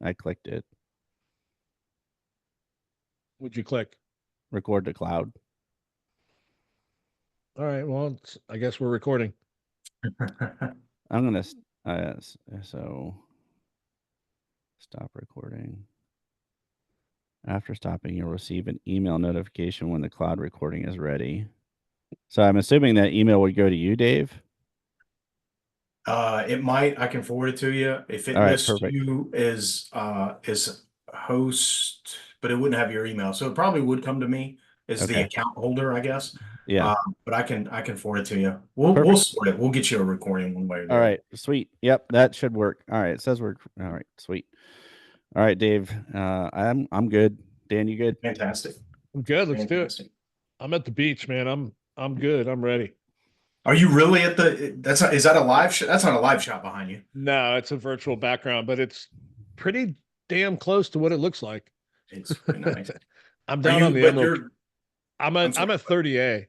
I clicked it. Would you click? Record to cloud. All right. Well, I guess we're recording. I'm going to, so stop recording. After stopping, you'll receive an email notification when the cloud recording is ready. So I'm assuming that email would go to you, Dave? It might. I can forward it to you. If it All right, lists perfect. you as host, but it wouldn't have your email. So it probably would come to me as the Okay. account holder, I guess. Yeah. But I can forward it to you. We'll sort it. We'll get you a recording one way or the All other. right. Sweet. Yep, that should work. All right. It says we're all right. Sweet. All right, Dave. I'm good. Dan, you good? Fantastic. I'm good. Let's do it. I'm at the beach, man. I'm good. I'm ready. Are you really at the? Is that a live shot? That's not a live shot behind you. No, it's a virtual background, but it's pretty damn close to what it looks like. It's nice. I'm down on the Emerald. I'm at 30A.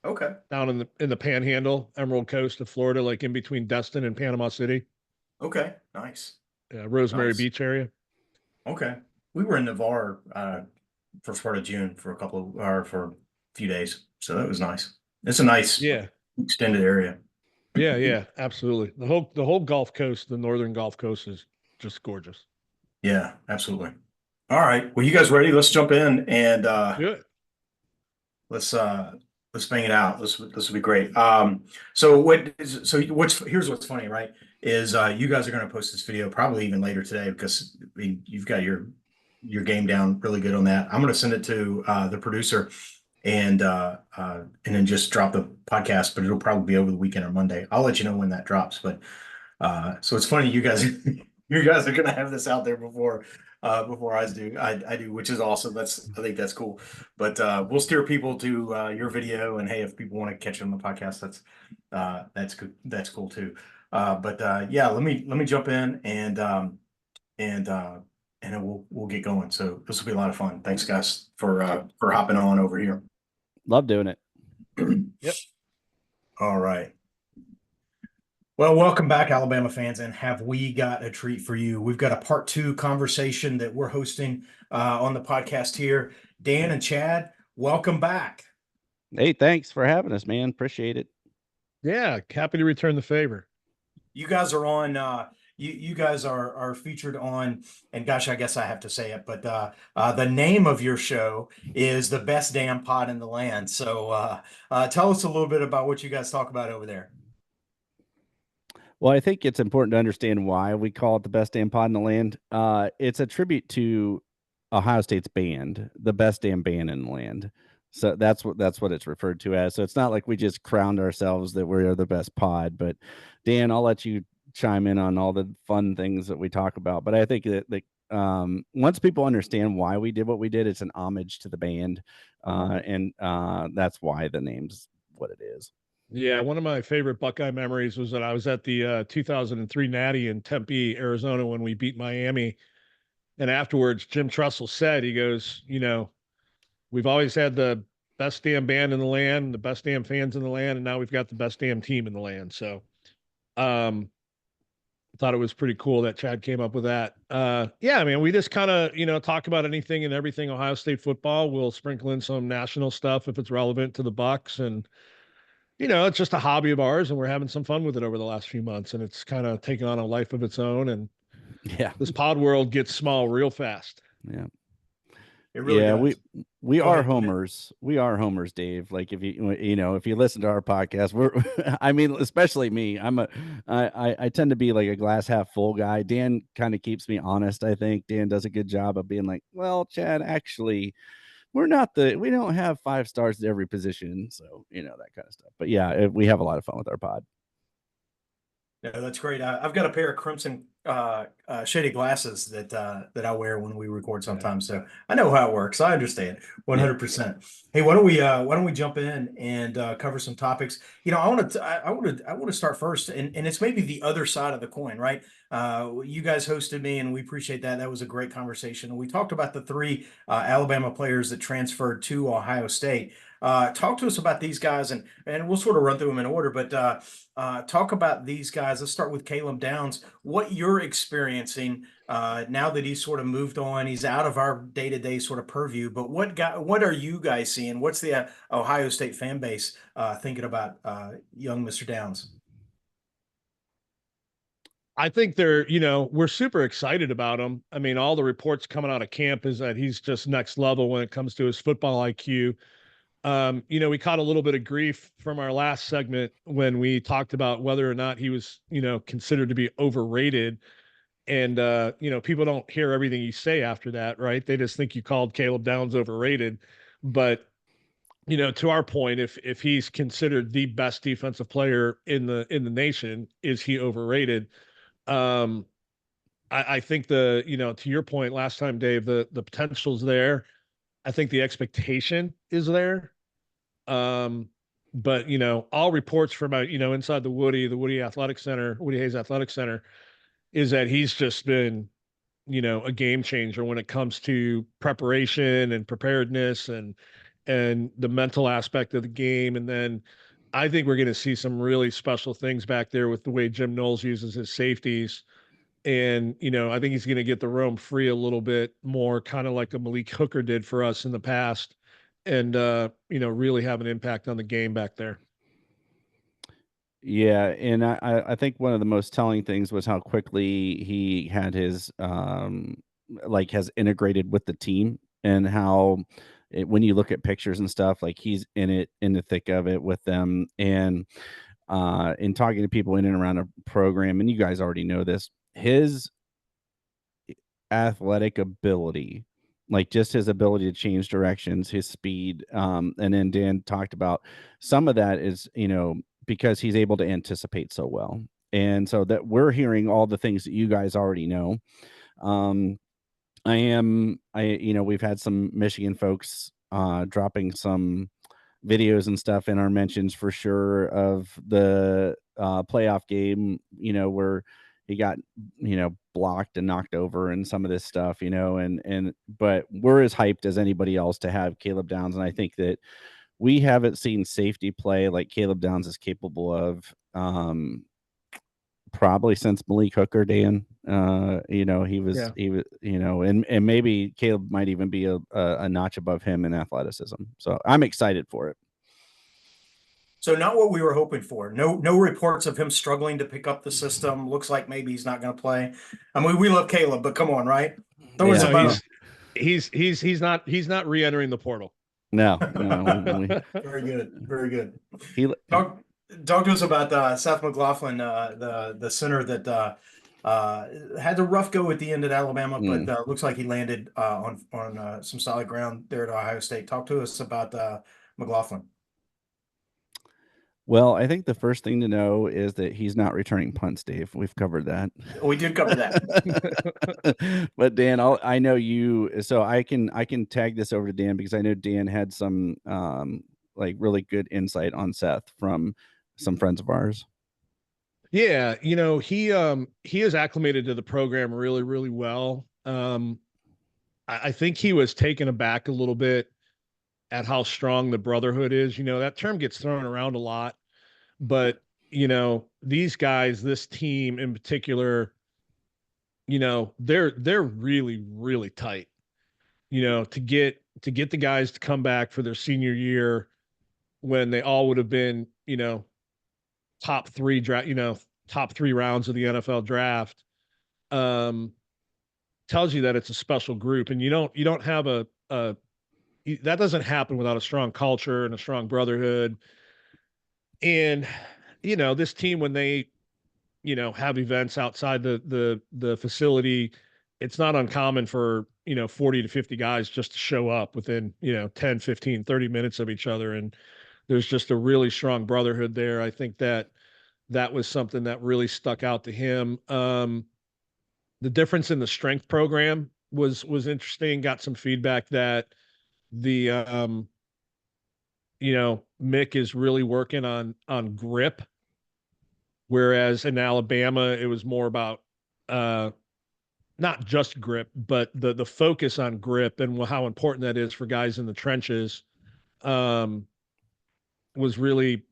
Okay. Down in the Panhandle, Emerald Coast of Florida, like in between Destin and Panama City. Okay. Nice. Yeah, Rosemary Beach area. Okay. We were in Navarre first part of June for a few days, so that was nice. It's a nice extended area. Yeah, absolutely. The whole Gulf Coast, the northern Gulf Coast, is just gorgeous. Yeah, absolutely. All right. Well, you guys ready? Let's jump in and let's bang it out. This will be great. Here's what's funny, right? Is you guys are going to post this video probably even later today because you've got your game down really good on that. I'm going to send it to the producer and then just drop the podcast, but it'll probably be over the weekend or Monday. I'll let you know when that drops. But so it's funny, you guys are going to have this out there before I do, which is awesome. I think that's cool. But we'll steer people to your video, and hey, if people want to catch it on the podcast, that's good. That's cool too. Yeah, let me jump in and then we'll get going. So this will be a lot of fun. Thanks, guys, for hopping on over here. Love doing it. Yep. All right. Well, welcome back, Alabama fans, and have we got a treat for you? We've got a part 2 conversation that we're hosting on the podcast here. Dan and Chad, welcome back. Hey, thanks for having us, man. Appreciate it. Yeah, happy to return the favor. You guys are on. You guys are featured on, and gosh, I guess I have to say it, but the name of your show is the best damn pod in the land. So tell us a little bit about what you guys talk about over there. Well, I think it's important to understand why we call it the best damn pod in the land. It's a tribute to Ohio State's band, the best damn band in the land. So that's what it's referred to as. So it's not like we just crowned ourselves that we're the best pod. But Dan, I'll let you chime in on all the fun things that we talk about. But I think that once people understand why we did what we did, it's an homage to the band, and that's why the name's what it is. Yeah, one of my favorite Buckeye memories was that I was at the 2003 Natty in Tempe, Arizona, when we beat Miami. And afterwards, Jim Tressel said, he goes, we've always had the best damn band in the land, the best damn fans in the land, and now we've got the best damn team in the land. So I thought it was pretty cool that Chad came up with that. Yeah, man, we just kind of, talk about anything and everything Ohio State football. We'll sprinkle in some national stuff if it's relevant to the Bucks, and it's just a hobby of ours, and we're having some fun with it over the last few months, and it's kind of taken on a life of its own. And this pod world gets small real fast. Yeah. It really does. We are homers. We are homers, Dave. Like if if you listen to our podcast, I mean, especially me, I tend to be like a glass half full guy. Dan kind of keeps me honest. I think Dan does a good job of being like, well, Chad, actually, we don't have 5 stars at every position. So, that kind of stuff. But yeah, we have a lot of fun with our pod. Yeah, that's great. I've got a pair of crimson shaded glasses that I wear when we record sometimes. So I know how it works. I understand 100%. Hey, why don't we jump in and cover some topics? I want to start first, and it's maybe the other side of the coin, right? You guys hosted me, and we appreciate that. That was a great conversation. We talked about the 3 Alabama players that transferred to Ohio State. Talk to us about these guys, and we'll sort of run through them in order, but talk about these guys. Let's start with Caleb Downs. What your you're experiencing now that he's sort of moved on, he's out of our day-to-day sort of purview, but what are you guys seeing? What's the Ohio State fan base thinking about young Mr. Downs? I think we're super excited about him. I mean, all the reports coming out of camp is that he's just next level when it comes to his football IQ. We caught a little bit of grief from our last segment when we talked about whether or not he was, considered to be overrated. And, people don't hear everything you say after that, right? They just think you called Caleb Downs overrated. But, to our point, if he's considered the best defensive player in the nation, is he overrated? I think to your point last time, Dave, the potential's there. I think the expectation is there. But all reports from inside the Woody Hayes Athletic Center, is that he's just been, a game changer when it comes to preparation and preparedness and the mental aspect of the game. And then I think we're going to see some really special things back there with the way Jim Knowles uses his safeties. And, I think he's going to get the roam free a little bit more, kind of like a Malik Hooker did for us in the past, and, really have an impact on the game back there. Yeah, and I think one of the most telling things was how quickly he had his has integrated with the team, and how when you look at pictures and stuff, like he's in the thick of it with them, and in talking to people in and around a program, and you guys already know this, his athletic ability, like just his ability to change directions, his speed, and then Dan talked about some of that is, because he's able to anticipate so well. And so that we're hearing all the things that you guys already know. We've had some Michigan folks dropping some videos and stuff in our mentions for sure of the playoff game, where he got, blocked and knocked over and some of this stuff, but we're as hyped as anybody else to have Caleb Downs. And I think that we haven't seen safety play like Caleb Downs is capable of, probably since Malik Hooker, Dan. He was, and maybe Caleb might even be a notch above him in athleticism. So I'm excited for it. So not what we were hoping for. No reports of him struggling to pick up the system. Looks like maybe he's not going to play. I mean, we love Caleb, but come on, right? He's not re-entering the portal. No. Very good. Very good. Talk to us about Seth McLaughlin, the center that had the rough go at the end at Alabama, but looks like he landed on some solid ground there at Ohio State. Talk to us about McLaughlin. Well, I think the first thing to know is that he's not returning punts, Dave. We've covered that. We did cover that. But Dan, I know you, so I can tag this over to Dan, because I know Dan had some really good insight on Seth from some friends of ours. Yeah, he is acclimated to the program really, really well. I think he was taken aback a little bit at how strong the brotherhood is. That term gets thrown around a lot, but these guys, this team in particular, they're really, really tight. To get the guys to come back for their senior year when they all would have been, top three rounds of the NFL draft, tells you that it's a special group, and you don't have that doesn't happen without a strong culture and a strong brotherhood. And, this team, when they, have events outside the facility, it's not uncommon for, 40 to 50 guys just to show up within, 10, 15, 30 minutes of each other. And there's just a really strong brotherhood there. I think that was something that really stuck out to him. The difference in the strength program was interesting. Got some feedback that the Mick is really working on grip, whereas in Alabama it was more about not just grip, but the focus on grip and how important that is for guys in the trenches, was really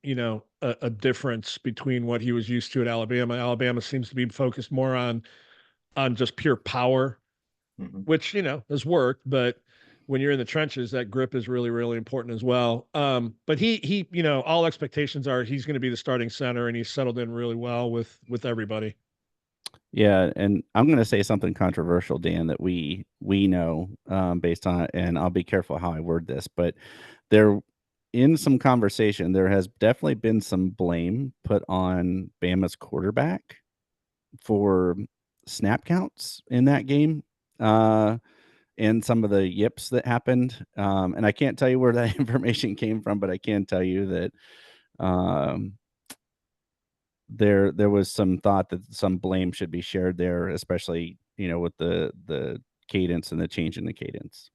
a difference between what he was used to at Alabama. Alabama seems to be focused more on on just pure power, Mhm. which, has worked, but when you're in the trenches, that grip is really, really important as well. But he, all expectations are he's going to be the starting center, and he's settled in really well with everybody. Yeah, and I'm going to say something controversial, Dan, that we know based on it, and I'll be careful how I word this, but there, in some conversation, there has definitely been some blame put on Bama's quarterback for snap counts in that game, and some of the yips that happened. And I can't tell you where that information came from, but I can tell you that um, there was some thought that some blame should be shared there, especially with the cadence and the change in the cadence.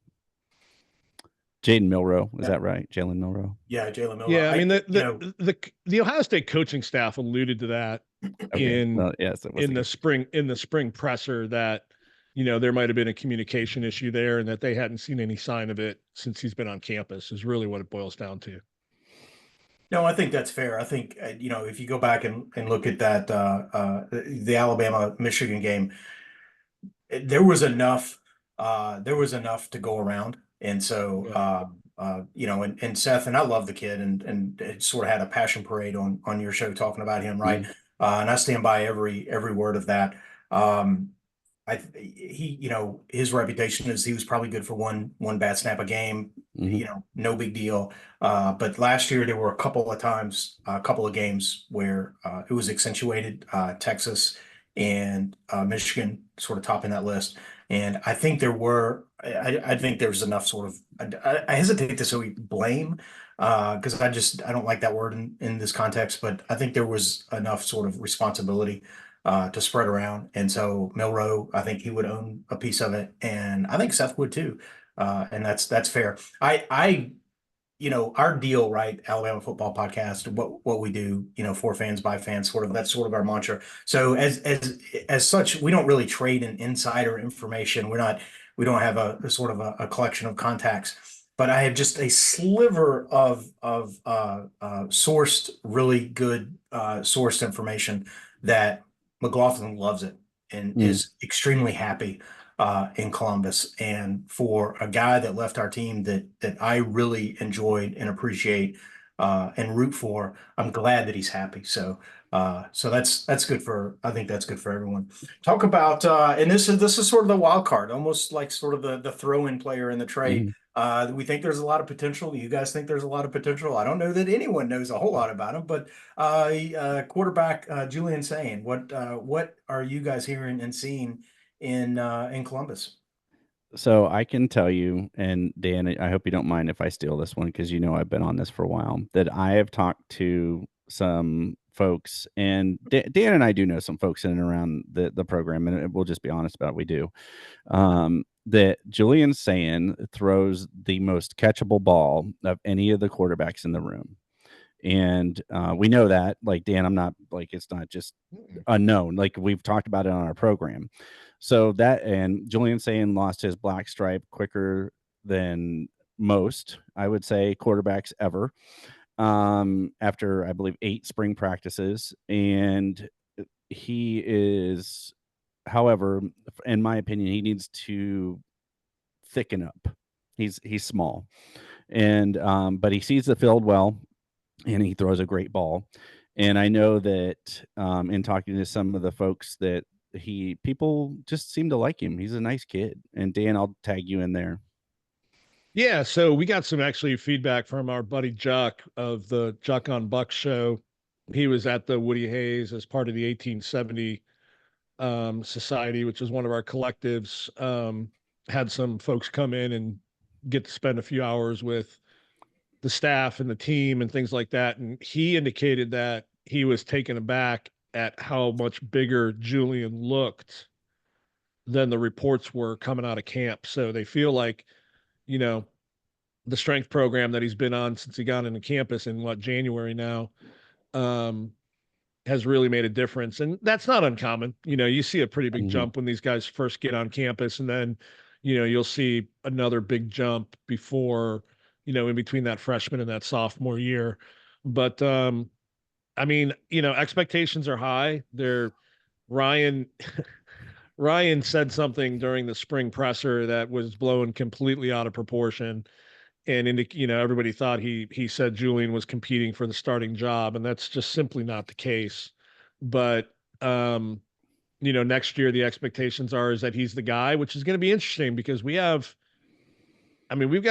Jaden Milrow, is that right? Jalen Milrow. Yeah, Jalen Milrow. Yeah, I mean the Ohio State coaching staff alluded to that Okay. in Well, yes, it was in the spring presser that there might have been a communication issue there, and that they hadn't seen any sign of it since he's been on campus, is really what it boils down to. No, I think that's fair. I think, if you go back and look at that, the Alabama-Michigan game, there was enough to go around. And so, and Seth, and I love the kid, and it sort of had a passion parade on your show talking about him, right? Mm-hmm. And I stand by every word of that. His reputation is he was probably good for one bad snap a game, Mm-hmm. no big deal. But last year there were a couple of games where it was accentuated. Texas and Michigan sort of topping that list. And I think I think there's enough sort of, I hesitate to say blame, because I don't like that word in this context, but I think there was enough sort of responsibility to spread around. And so Milrow, I think he would own a piece of it, and I think Seth would too. And that's fair. Our deal, right? Alabama Football Podcast, what we do, for fans by fans, that's sort of our mantra. So as such, we don't really trade in insider information. We don't have a sort of a collection of contacts, but I have just a sliver of sourced, really good sourced information that McLaughlin loves it and is extremely happy in Columbus. And for a guy that left our team that I really enjoyed and appreciate and root for, I'm glad that he's happy. So that's good I think that's good for everyone. Talk about and this is sort of the wild card, almost like sort of the throw-in player in the trade. We think there's a lot of potential. You guys think there's a lot of potential. I don't know that anyone knows a whole lot about him, but quarterback Julian Sayin, what are you guys hearing and seeing in Columbus? So I can tell you, and Dan, I hope you don't mind if I steal this one, because I've been on this for a while, that I have talked to some folks, and Dan and I do know some folks in and around the program, and we'll just be honest about it, we do. That Julian Sayin throws the most catchable ball of any of the quarterbacks in the room. And we know that, like, Dan, I'm not like, it's not just unknown. Like, we've talked about it on our program. So that, and Julian Sayin lost his black stripe quicker than most, I would say, quarterbacks ever, after, I believe, 8 spring practices. And he is, however, in my opinion, he needs to thicken up. He's small, and but he sees the field well, and he throws a great ball. And I know that in talking to some of the folks that people just seem to like him. He's a nice kid. And Dan, I'll tag you in there. Yeah, so we got some actually feedback from our buddy Juck of the Juck on Buck show. He was at the Woody Hayes as part of the 1870 Society, which is one of our collectives. Had some folks come in and get to spend a few hours with the staff and the team and things like that. And he indicated that he was taken aback at how much bigger Julian looked than the reports were coming out of camp. So they feel like, the strength program that he's been on since he got into campus in January now, has really made a difference. And that's not uncommon. You see a pretty big jump when these guys first get on campus, and then, you'll see another big jump before, in between that freshman and that sophomore year. But, I mean, expectations are high. Ryan Ryan said something during the spring presser that was blown completely out of proportion. And everybody thought he said Julian was competing for the starting job, and that's just simply not the case. But next year the expectations is that he's the guy, which is going to be interesting because we've got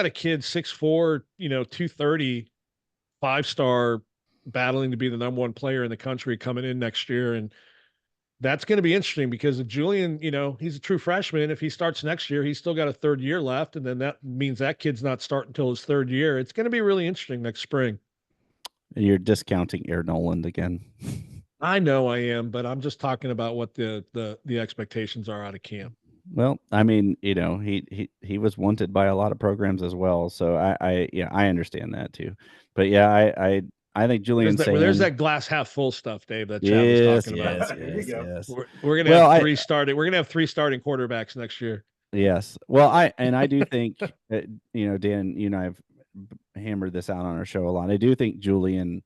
a kid 6'4", 230, 5-star, battling to be the number one player in the country coming in next year, and that's going to be interesting because if Julian, he's a true freshman. If he starts next year, he's still got a third year left. And then that means that kid's not starting until his third year. It's going to be really interesting next spring. You're discounting Air Noland again. I know I am, but I'm just talking about what the expectations are out of camp. Well, I mean, he was wanted by a lot of programs as well. So I understand that too. But yeah, I think Julian Sayin, there's that glass half full stuff, Dave, that Chad was talking about. Yes. We're gonna have three starting. We're gonna have 3 starting quarterbacks next year. Yes. Well, I do think that, Dan, I've hammered this out on our show a lot. I do think Julian,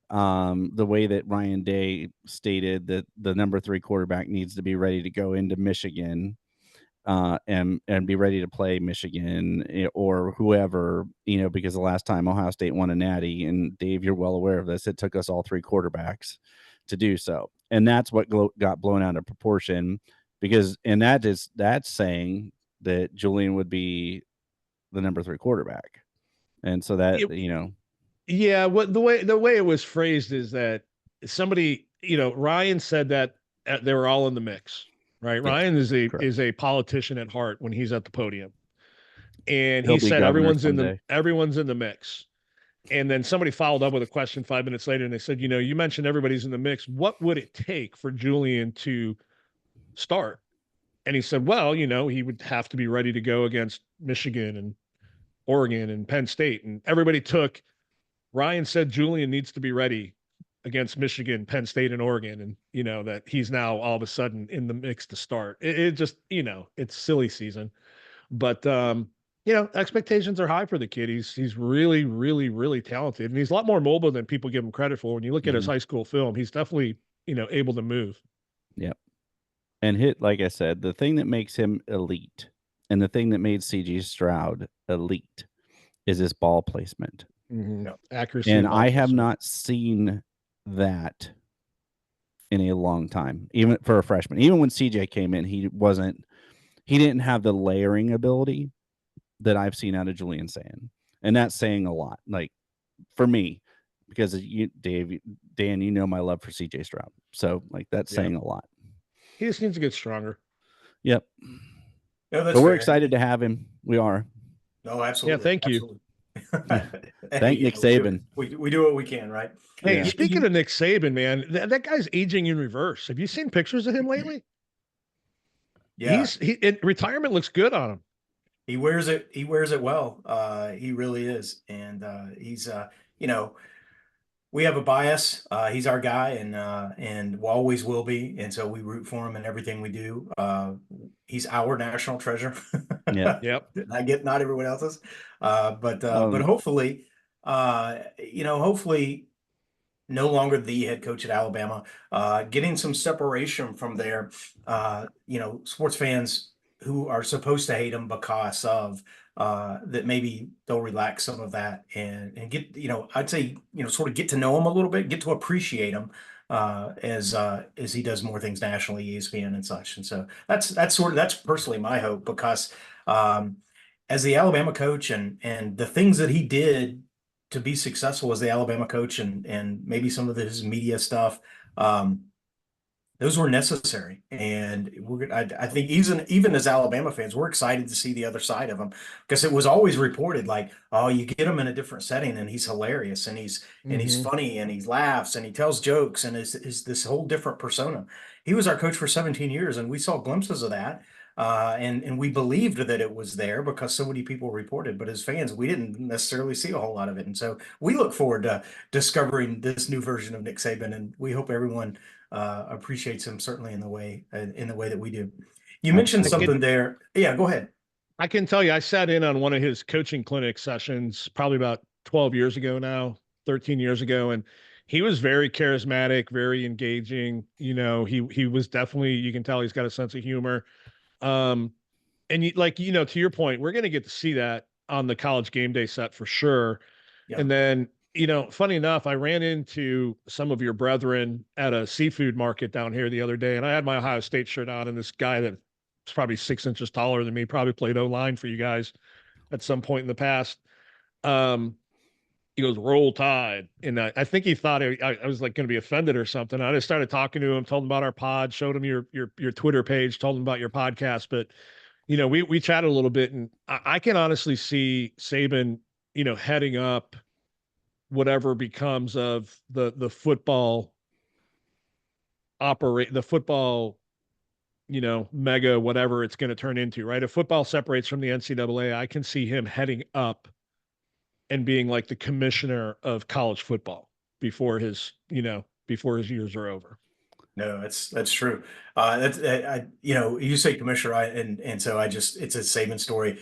the way that Ryan Day stated that the number 3 quarterback needs to be ready to go into Michigan, and be ready to play Michigan or whoever, because the last time Ohio State won a natty, and Dave, you're well aware of this, it took us all 3 quarterbacks to do so. And that's what got blown out of proportion and that's saying that Julian would be the number 3 quarterback. And so that, Yeah. What the way it was phrased is that somebody, Ryan said that they were all in the mix. Right. Yeah, Ryan is a politician at heart when he's at the podium. And he said everyone's in the mix. And then somebody followed up with a question 5 minutes later, and they said, you mentioned everybody's in the mix. What would it take for Julian to start? And he said, well, he would have to be ready to go against Michigan and Oregon and Penn State. And everybody Ryan said Julian needs to be ready against Michigan, Penn State, and Oregon, and that he's now all of a sudden in the mix to start. It just, it's silly season, but expectations are high for the kid. He's really, really, really talented, and he's a lot more mobile than people give him credit for. When you look at his high school film, he's definitely able to move. Yep. And like I said, the thing that makes him elite, and the thing that made CJ Stroud elite, is his ball placement. Mm-hmm. Yep. Accuracy, and I have not seen that in a long time, even for a freshman. Even when CJ came in, he didn't have the layering ability that I've seen out of Julian Sayin. And that's saying a lot, like, for me, because Dan, my love for CJ Stroud. So, like, that's saying a lot. He just needs to get stronger. Yep. No, but we're excited to have him. We are. No, absolutely. Yeah, thank you. Thank Nick Saban. We do what we can, right? Hey, speaking of Nick Saban, man, that guy's aging in reverse. Have you seen pictures of him lately? Yeah. Retirement looks good on him. He wears it well. He really is. And he's we have a bias. He's our guy, and always will be. And so we root for him in everything we do. He's our national treasure. Yeah. Yep. Not everyone else's. But hopefully, hopefully no longer the head coach at Alabama, getting some separation from there. Sports fans who are supposed to hate him because of that, maybe they'll relax some of that and get, I'd say, sort of get to know him a little bit, get to appreciate him as he does more things nationally, ESPN and such. And so that's personally my hope, because as the Alabama coach and the things that he did to be successful as the Alabama coach and maybe some of his media stuff, those were necessary. And I think even as Alabama fans, we're excited to see the other side of him, because it was always reported like, oh, you get him in a different setting and he's hilarious and he's funny and he laughs and he tells jokes and is this whole different persona. He was our coach for 17 years and we saw glimpses of that. And we believed that it was there because so many people reported, but as fans, we didn't necessarily see a whole lot of it. And so we look forward to discovering this new version of Nick Saban, and we hope everyone appreciates him, certainly in the way that we do. You mentioned something there. Yeah, go ahead. I can tell you, I sat in on one of his coaching clinic sessions probably about 12 years ago now, 13 years ago. And he was very charismatic, very engaging. He was definitely, you can tell he's got a sense of humor. And to your point, we're going to get to see that on the college game day set for sure. Yeah. And then, funny enough, I ran into some of your brethren at a seafood market down here the other day, and I had my Ohio State shirt on, and this guy that's probably 6 inches taller than me, probably played O-line for you guys at some point in the past. He goes, "Roll Tide," and I think he thought I was like going to be offended or something. I just started talking to him, told him about our pod, showed him your Twitter page, told him about your podcast. But we chatted a little bit, and I can honestly see Saban, heading up whatever becomes of the football mega, whatever it's going to turn into, right? If football separates from the NCAA, I can see him heading up and being like the commissioner of college football before his years are over. No, that's true. You say commissioner, and so it's a Saban story.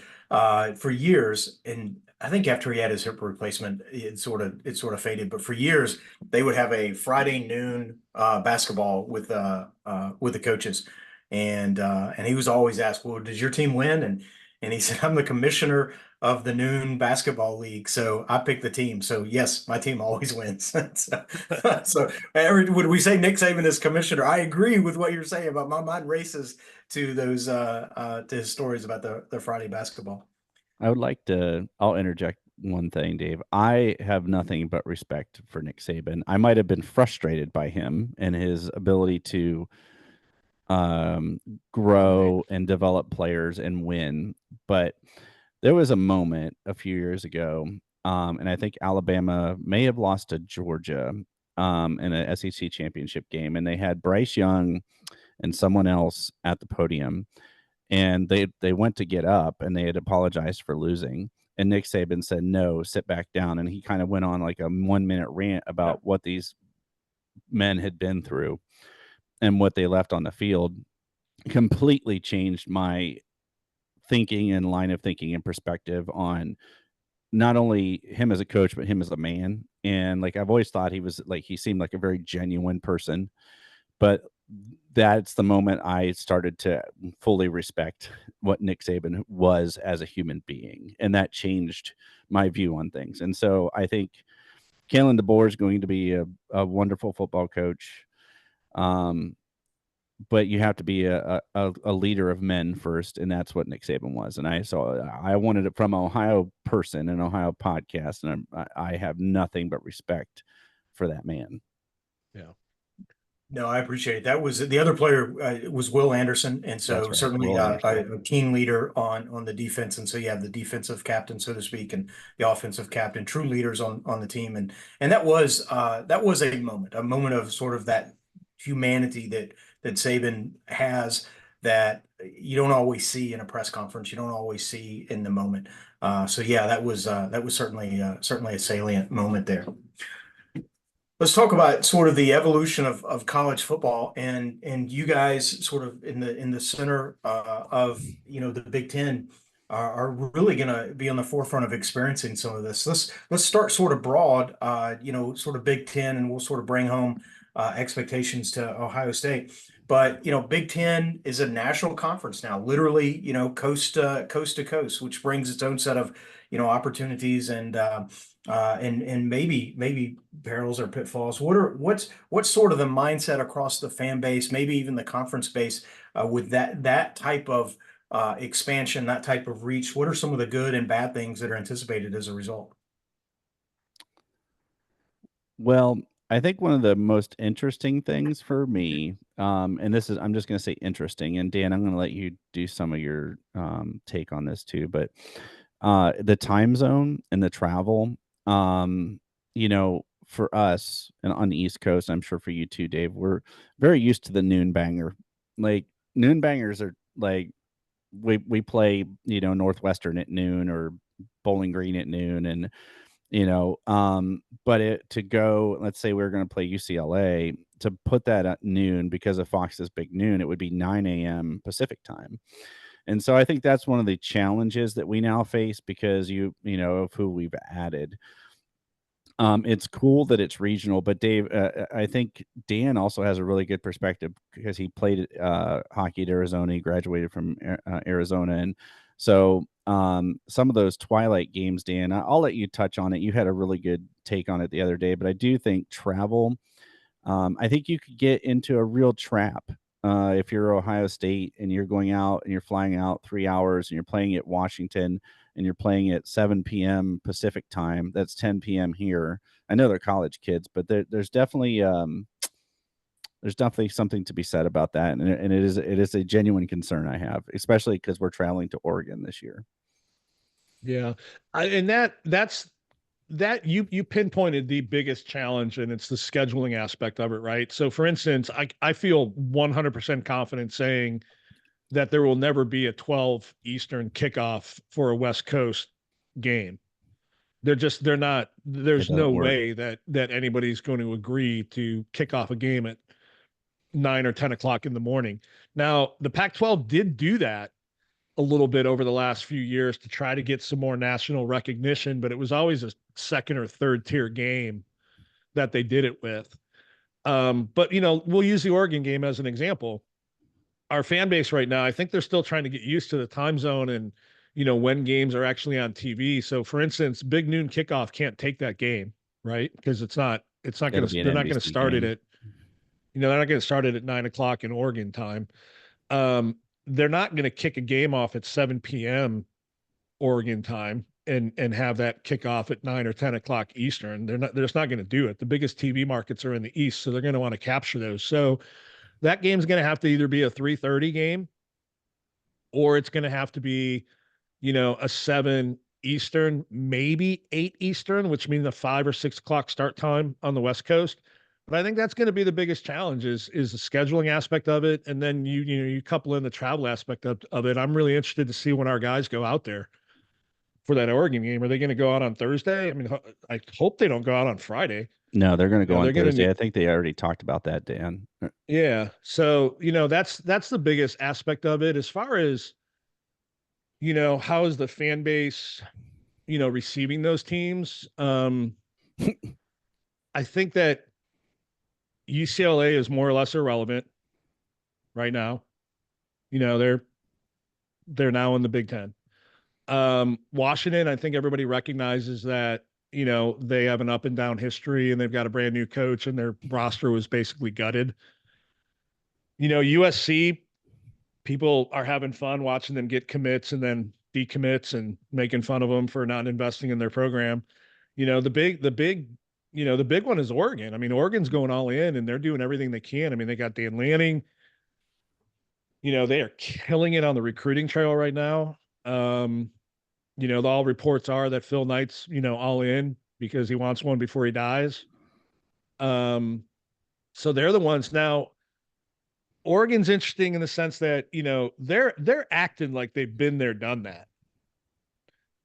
For years, and I think after he had his hip replacement, it sort of faded. But for years, they would have a Friday noon basketball with the coaches, and he was always asked, "Well, does your team win?" And he said, "I'm the commissioner of the noon basketball league, so I pick the team. So yes, my team always wins." So when we say Nick Saban is commissioner, I agree with what you're saying about my mind races to those to his stories about the Friday basketball. I'll interject one thing, Dave. I have nothing but respect for Nick Saban. I might have been frustrated by him and his ability to grow and develop players and win, but there was a moment a few years ago, and I think Alabama may have lost to Georgia in a SEC championship game, and they had Bryce Young and someone else at the podium, and they went to get up, and they had apologized for losing, and Nick Saban said, "No, sit back down," and he kind of went on like a 1-minute rant about what these men had been through and what they left on the field. Completely changed my thinking and line of thinking and perspective on not only him as a coach, but him as a man. And like, I've always thought he seemed like a very genuine person, but that's the moment I started to fully respect what Nick Saban was as a human being. And that changed my view on things. And so I think Kalen DeBoer is going to be a wonderful football coach. But you have to be a leader of men first, and that's what Nick Saban was. And I wanted it from an Ohio person, an Ohio podcast, and I have nothing but respect for that man. Yeah. No, I appreciate it. That was the other player was Will Anderson, and so right. certainly a keen leader on the defense. And so you have the defensive captain, so to speak, and the offensive captain, true leaders on the team. And that was a moment of sort of that humanity that Saban has that you don't always see in a press conference. You don't always see in the moment. So yeah, that was certainly a salient moment there. Let's talk about sort of the evolution of college football, and you guys sort of in the center of the Big Ten are really going to be on the forefront of experiencing some of this. Let's start sort of broad, sort of Big Ten, and we'll sort of bring home expectations to Ohio State. But Big Ten is a national conference now, literally coast to coast, which brings its own set of opportunities and maybe perils or pitfalls. What's sort of the mindset across the fan base, maybe even the conference base, with that type of expansion, that type of reach? What are some of the good and bad things that are anticipated as a result? Well, I think one of the most interesting things for me, and I'm just going to say interesting, and Dan, I'm going to let you do some of your take on this too, but the time zone and the travel, for us and on the East Coast, I'm sure for you too, Dave, we're very used to the noon banger. Like noon bangers are like, we play, Northwestern at noon or Bowling Green at noon. And, but to go, let's say we're going to play UCLA, to put that at noon because of Fox's big noon, it would be 9 a.m. Pacific time. And so I think that's one of the challenges that we now face because of who we've added. It's cool that it's regional, but Dave, I think Dan also has a really good perspective because he played hockey at Arizona. He graduated from Arizona, and so some of those twilight games, Dan, I'll let you touch on it. You had a really good take on it the other day, but I do think travel. I think you could get into a real trap if you're Ohio State and you're going out and you're flying out 3 hours and you're playing at Washington and you're playing at 7 p.m. Pacific time. That's 10 p.m. here. I know they're college kids, but there's definitely something to be said about that, and it is a genuine concern I have, especially because we're traveling to Oregon this year. Yeah, and that's you pinpointed the biggest challenge, and it's the scheduling aspect of it, right? So, for instance, I feel 100% confident saying that there will never be a 12 Eastern kickoff for a West Coast game. They're not. There's no way that anybody's going to agree to kick off a game at 9 or 10 o'clock in the morning. Now, the Pac-12 did do that a little bit over the last few years to try to get some more national recognition, but it was always a second or third tier game that they did it with. But we'll use the Oregon game as an example. Our fan base right now, I think they're still trying to get used to the time zone and when games are actually on TV. So, for instance, big noon kickoff can't take that game, right? Because they're not going to start it at they're not going to start it at 9 o'clock in Oregon time. They're not going to kick a game off at 7 p.m. Oregon time and have that kickoff at 9 or 10 o'clock Eastern. They're just not going to do it. The biggest TV markets are in the East, so they're going to want to capture those. So that game's going to have to either be a 3:30 game or it's going to have to be, a 7 Eastern, maybe 8 Eastern, which means a 5 or 6 o'clock start time on the West Coast. But I think that's going to be the biggest challenge is the scheduling aspect of it. And then you couple in the travel aspect of it. I'm really interested to see when our guys go out there for that Oregon game. Are they going to go out on Thursday? I mean, I hope they don't go out on Friday. No, they're going to go on Thursday. I think they already talked about that, Dan. Yeah. So, that's the biggest aspect of it. As far as, how is the fan base, receiving those teams? I think that UCLA is more or less irrelevant right now. They're now in the Big Ten. Washington, I think everybody recognizes that, they have an up and down history and they've got a brand new coach and their roster was basically gutted. USC, people are having fun watching them get commits and then decommits and making fun of them for not investing in their program. The big one is Oregon. I mean, Oregon's going all in and they're doing everything they can. I mean, they got Dan Lanning. They are killing it on the recruiting trail right now. All reports are that Phil Knight's, all in because he wants one before he dies. So they're the ones now. Oregon's interesting in the sense that, they're acting like they've been there, done that.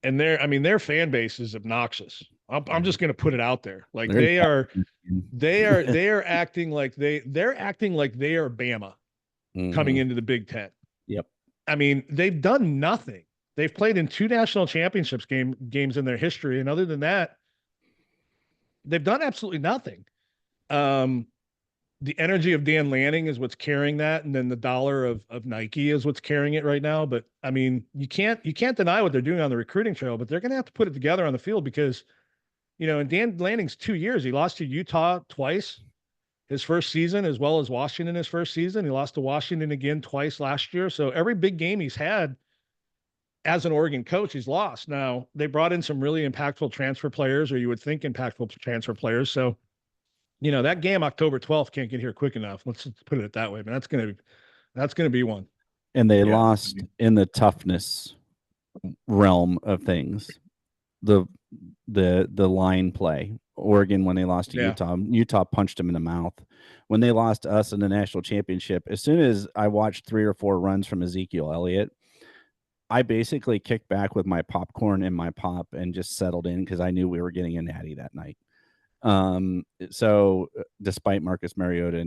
And their fan base is obnoxious. I'm just going to put it out there. Like they are acting like they're acting like they are Bama coming into the Big Ten. Yep. I mean, they've done nothing. They've played in 2 national championships games in their history. And other than that, they've done absolutely nothing. The energy of Dan Lanning is what's carrying that. And then the dollar of Nike is what's carrying it right now. But I mean, you can't deny what they're doing on the recruiting trail, but they're going to have to put it together on the field because, in Dan Lanning's 2 years, he lost to Utah twice his first season, as well as Washington his first season. He lost to Washington again twice last year. So every big game he's had as an Oregon coach, he's lost. Now they brought in some really impactful transfer players, or you would think impactful transfer players. So, that game October 12th can't get here quick enough. Let's put it that way. But that's going to be one. And they lost in the toughness realm of things. The line play. Oregon, when they lost to Utah punched them in the mouth. When they lost to us in the national championship, as soon as I watched 3 or 4 runs from Ezekiel Elliott, I basically kicked back with my popcorn and my pop and just settled in because I knew we were getting a natty that night. So despite Marcus Mariota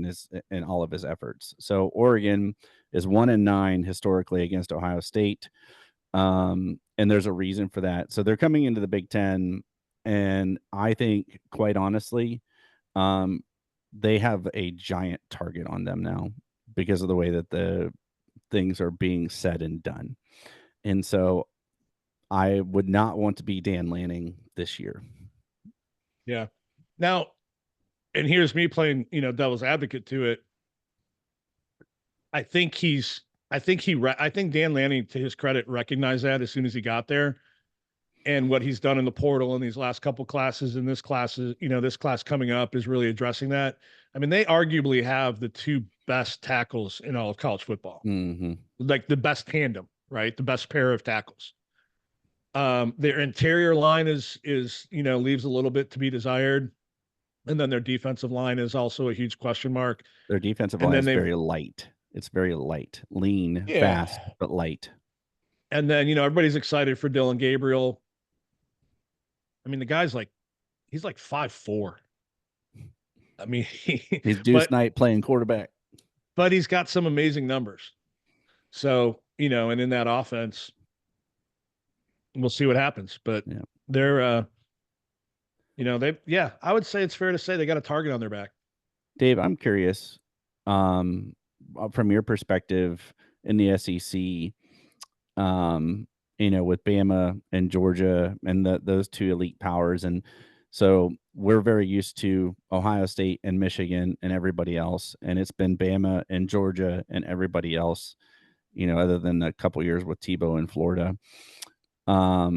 and all of his efforts, so Oregon is 1-9 historically against Ohio State. And there's a reason for that. So they're coming into the Big Ten And I think, quite honestly, they have a giant target on them now because of the way that the things are being said and done. And so I would not want to be Dan Lanning this year. Yeah. Now, and here's me playing, devil's advocate to it. I think Dan Lanning, to his credit, recognized that as soon as he got there. And what he's done in the portal in these last couple classes and this class coming up is really addressing that. I mean, they arguably have the two best tackles in all of college football, like the best tandem, right? The best pair of tackles. Their interior line is leaves a little bit to be desired. And then their defensive line is also a huge question mark. Their defensive line is very light. It's very light, lean, fast, but light. And then, everybody's excited for Dylan Gabriel. I mean, the guy's he's like 5'4". I mean, he's Deuce Knight playing quarterback, but he's got some amazing numbers. So, and in that offense, we'll see what happens, but they're, I would say it's fair to say they got a target on their back. Dave, I'm curious, from your perspective in the SEC, with Bama and Georgia and those two elite powers. And so we're very used to Ohio State and Michigan and everybody else. And it's been Bama and Georgia and everybody else, other than a couple years with Tebow in Florida. How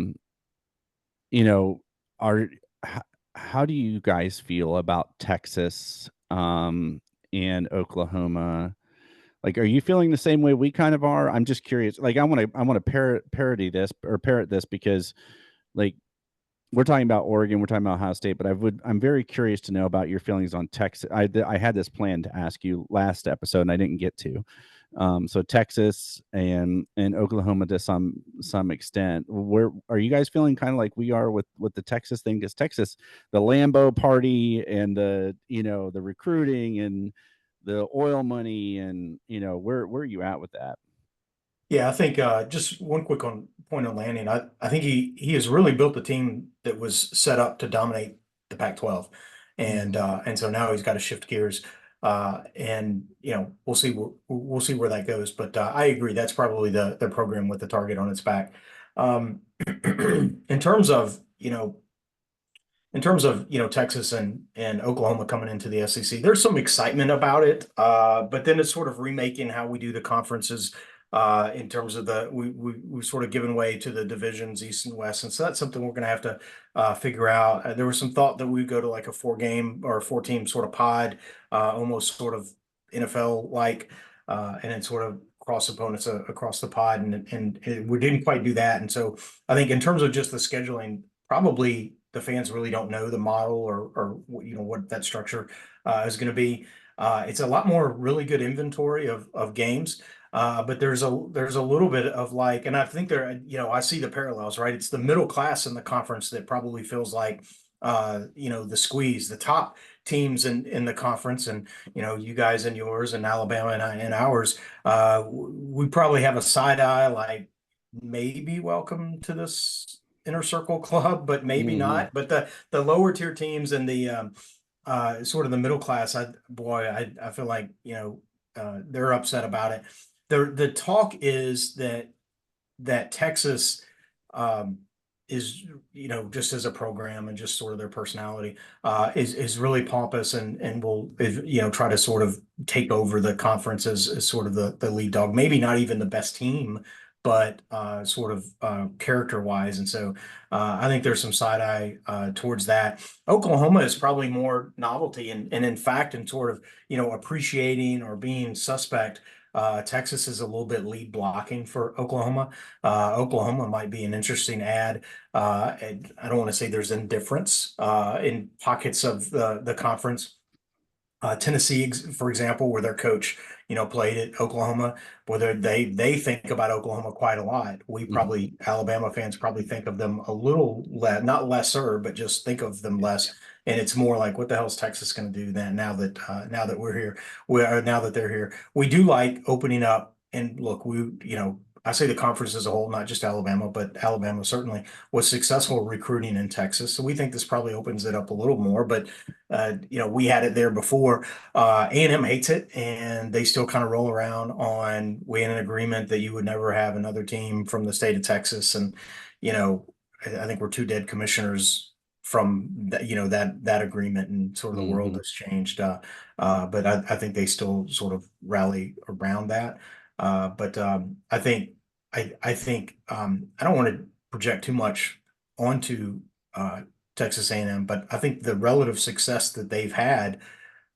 do you guys feel about Texas and Oklahoma? Like, are you feeling the same way we kind of are? I'm just curious. Like, I want to parrot this because, like, we're talking about Oregon, we're talking about Ohio State, but I'm very curious to know about your feelings on Texas. I had this plan to ask you last episode, and I didn't get to. So Texas and Oklahoma to some extent. Where are you guys feeling kind of like we are with the Texas thing? Because Texas, the Lambeau party and the recruiting and the oil money and where are you at with that? Yeah, I think just one quick point on Lanning. I think he has really built a team that was set up to dominate the Pac-12, and so now he's got to shift gears. And we'll see where that goes. But I agree, that's probably the program with the target on its back. In terms of Texas and Oklahoma coming into the SEC, there's some excitement about it. But then it's sort of remaking how we do the conferences. In terms of we've sort of given way to the divisions, East and West. And so that's something we're going to have to figure out. There was some thought that we'd go to like a 4-game or a 4-team sort of pod, almost sort of NFL-like, and then sort of cross opponents across the pod. And we didn't quite do that. And so I think in terms of just the scheduling, probably the fans really don't know the model or what that structure is going to be. It's a lot more really good inventory of games. But there's a little bit of like, and I think I see the parallels, right? It's the middle class in the conference that probably feels like, the squeeze, the top teams in the conference, and you guys and yours and Alabama and ours, we probably have a side eye, like maybe welcome to this inner circle club, but maybe not. But the lower tier teams and the sort of the middle class, I feel like they're upset about it. The talk is that Texas is just as a program and just sort of their personality is really pompous and will try to sort of take over the conference as sort of the lead dog. Maybe not even the best team, but sort of character wise. And so I think there's some side eye towards that. Oklahoma is probably more novelty and in fact, and sort of appreciating or being suspect. Texas is a little bit lead blocking for Oklahoma. Oklahoma might be an interesting add. And I don't want to say there's indifference in pockets of the conference. Tennessee, for example, where their coach, played at Oklahoma, whether they think about Oklahoma quite a lot. We probably, Alabama fans probably think of them a little less, not lesser, but just think of them less. And it's more like, what the hell is Texas going to do then? Now that we're here, now that they're here, we do like opening up. And look, I say the conference as a whole, not just Alabama, but Alabama certainly was successful recruiting in Texas. So we think this probably opens it up a little more. But we had it there before. A&M hates it, and they still kind of roll around on we had an agreement that you would never have another team from the state of Texas, and I think we're two dead commissioners from that agreement, and sort of the world has changed. But I think they still sort of rally around that. But I think I don't want to project too much onto Texas A&M, but I think the relative success that they've had,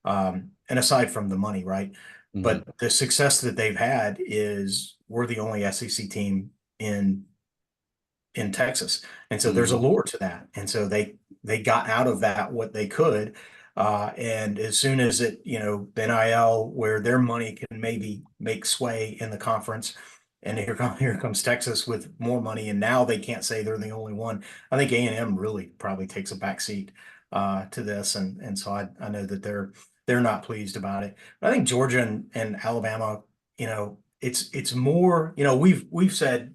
and aside from the money, right? But the success that they've had is we're the only SEC team in Texas, and so there's a lure to that, and so they got out of that what they could. And as soon as the NIL, where their money can maybe make sway in the conference, and here comes Texas with more money, and now they can't say they're the only one. I think A&M really probably takes a backseat to this, and so I know that they're not pleased about it. But I think Georgia and Alabama, it's more, we've said,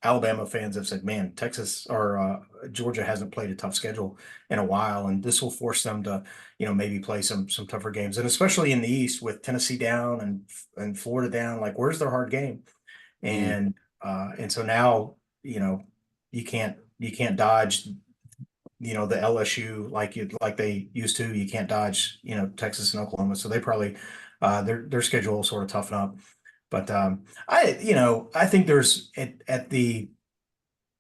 Alabama fans have said, man, Texas or Georgia hasn't played a tough schedule in a while, and this will force them to, maybe play some tougher games, and especially in the East with Tennessee down and Florida down. Like, where's their hard game? And so now, you can't dodge, the LSU like they used to. You can't dodge, Texas and Oklahoma. So they probably their schedule will sort of toughen up. But I think there's at the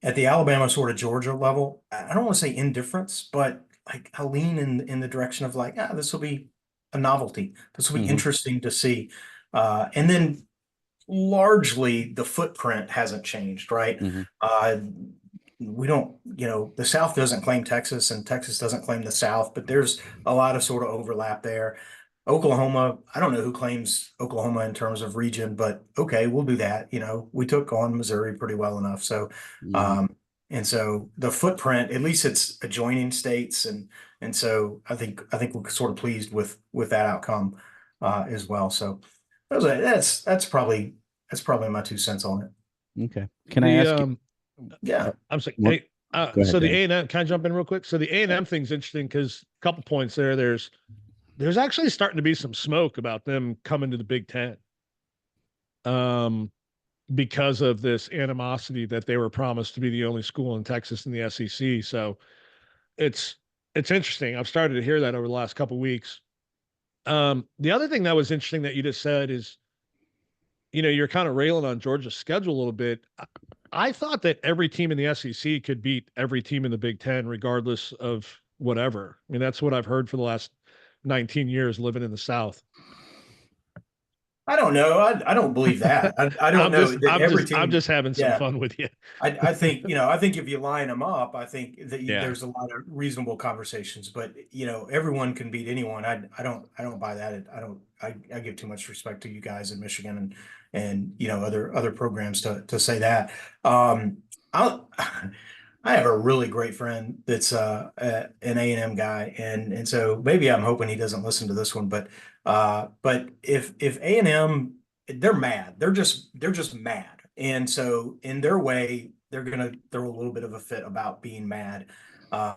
Alabama sort of Georgia level, I don't want to say indifference, but like I lean in the direction of like, this will be a novelty. This will be interesting to see. And then largely the footprint hasn't changed, right? We don't, the South doesn't claim Texas, and Texas doesn't claim the South, but there's a lot of sort of overlap there. Oklahoma, I don't know who claims Oklahoma in terms of region, but okay, we'll do that. We took on Missouri pretty well enough. So, and so the footprint, at least it's adjoining states. And so I think we're sort of pleased with that outcome as well. So that's probably my 2 cents on it. Okay. Can I ask you? Yeah. I'm sorry. What? Hey, so the A&M, can I jump in real quick? So the A&M thing's interesting because a couple points there. There's actually starting to be some smoke about them coming to the Big Ten, because of this animosity that they were promised to be the only school in Texas in the SEC. So it's interesting. I've started to hear that over the last couple of weeks. The other thing that was interesting that you just said is, you're kind of railing on Georgia's schedule a little bit. I thought that every team in the SEC could beat every team in the Big Ten, regardless of whatever. I mean, that's what I've heard for the last 19 years living in the South. I don't know. I don't believe that. I don't know. I'm just having some fun with you. I think, I think if you line them up, I think that there's a lot of reasonable conversations, but everyone can beat anyone. I don't buy that. I give too much respect to you guys in Michigan and other programs to say that. I have a really great friend that's an A&M guy, and so maybe I'm hoping he doesn't listen to this one, but if A&M, they're mad, they're just mad, and so in their way they're gonna throw a little bit of a fit about being mad,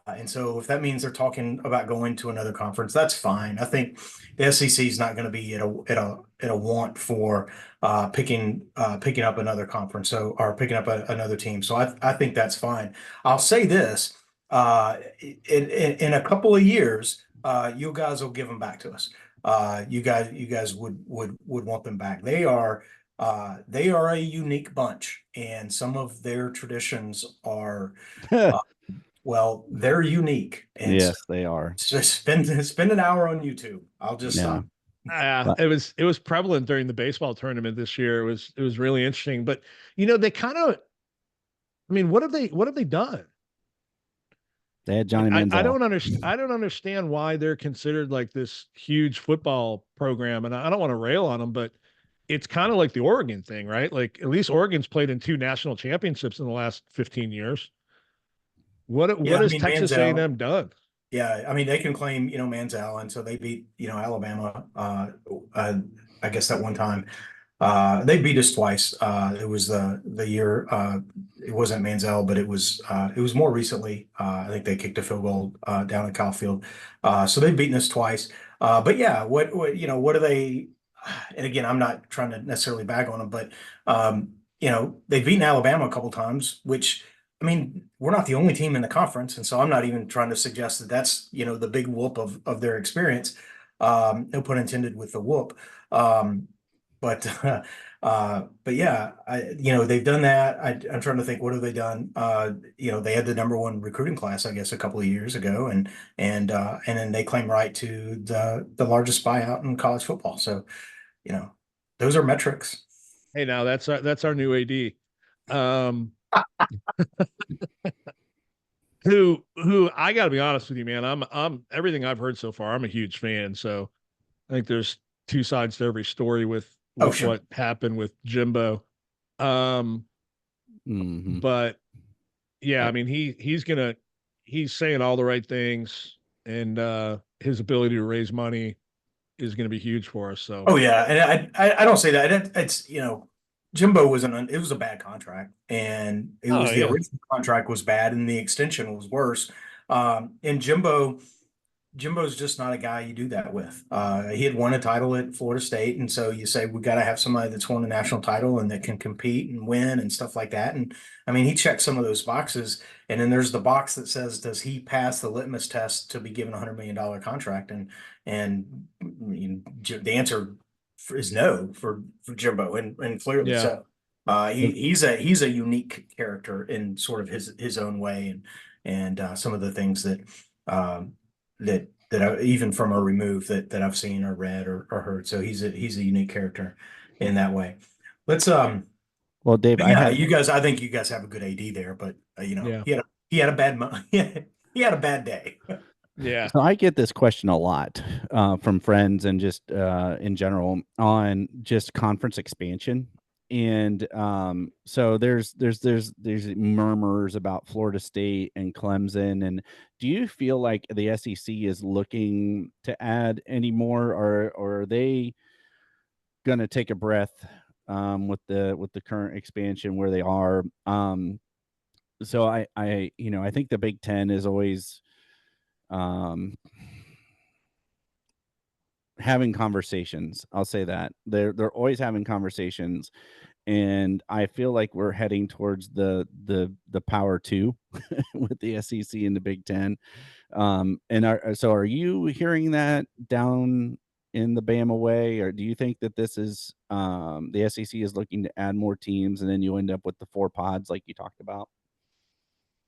and so if that means they're talking about going to another conference, that's fine. I think the SEC is not going to be at a want for picking up another conference, or picking up another team. So I think that's fine. I'll say this: in a couple of years, you guys will give them back to us. You guys would want them back. They are a unique bunch, and some of their traditions are. Well, they're unique. And yes, they are. Just spend an hour on YouTube. I'll just stop. It was prevalent during the baseball tournament this year. It was really interesting. But they kind of, I mean, what have they done? They had Johnny Manziel. I don't understand why they're considered like this huge football program. And I don't want to rail on them, but it's kind of like the Oregon thing, right? Like, at least Oregon's played in 2 national championships in the last 15 years. What has Texas A&M done? Yeah, I mean, they can claim, Manziel, and so they beat, Alabama, I guess that one time. They beat us twice. It was the year, it wasn't Manziel, but it was more recently. I think they kicked a field goal down at Kyle Field. So they've beaten us twice. But yeah, what are they? And again, I'm not trying to necessarily bag on them, but they've beaten Alabama a couple times, which, I mean, we're not the only team in the conference, and so I'm not even trying to suggest that that's the big whoop of their experience. No pun intended with the whoop. But but yeah, they've done that. I'm trying to think, what have they done? They had the #1 recruiting class, I guess, a couple of years ago, and then they claim right to the largest buyout in college football. So, those are metrics. Hey, now that's our new AD. Who I got to be honest with you, man. I'm everything I've heard so far, I'm a huge fan. So I think there's two sides to every story with Sure. what happened with Jimbo. But yeah, I mean, he's saying all the right things, and his ability to raise money is going to be huge for us. So, oh yeah, and I don't say that. It's Jimbo it was a bad contract, and it was the original contract was bad, and the extension was worse. And Jimbo's just not a guy you do that with. He had won a title at Florida State, and so you say we got to have somebody that's won a national title and that can compete and win and stuff like that. And I mean, he checked some of those boxes. And then there's the box that says, does he pass the litmus test to be given a $100 million contract? And the answer is no for Jimbo, and clearly so. He's a unique character in sort of his own way, and some of the things that even from a remove that I've seen or read or heard. So he's a unique character in that way. Let's well, Dave, I think you guys have a good AD there, but he had a bad he had a bad day. Yeah. So I get this question a lot from friends and just in general on just conference expansion. And so there's murmurs about Florida State and Clemson. And do you feel like the SEC is looking to add any more, or are they going to take a breath with the current expansion where they are? So I think the Big Ten is always having conversations. I'll say that they're always having conversations, and I feel like we're heading towards the power two with the SEC and the Big Ten. So are you hearing that down in the Bama way, or do you think that this is the SEC is looking to add more teams, and then you end up with the 4 pods like you talked about?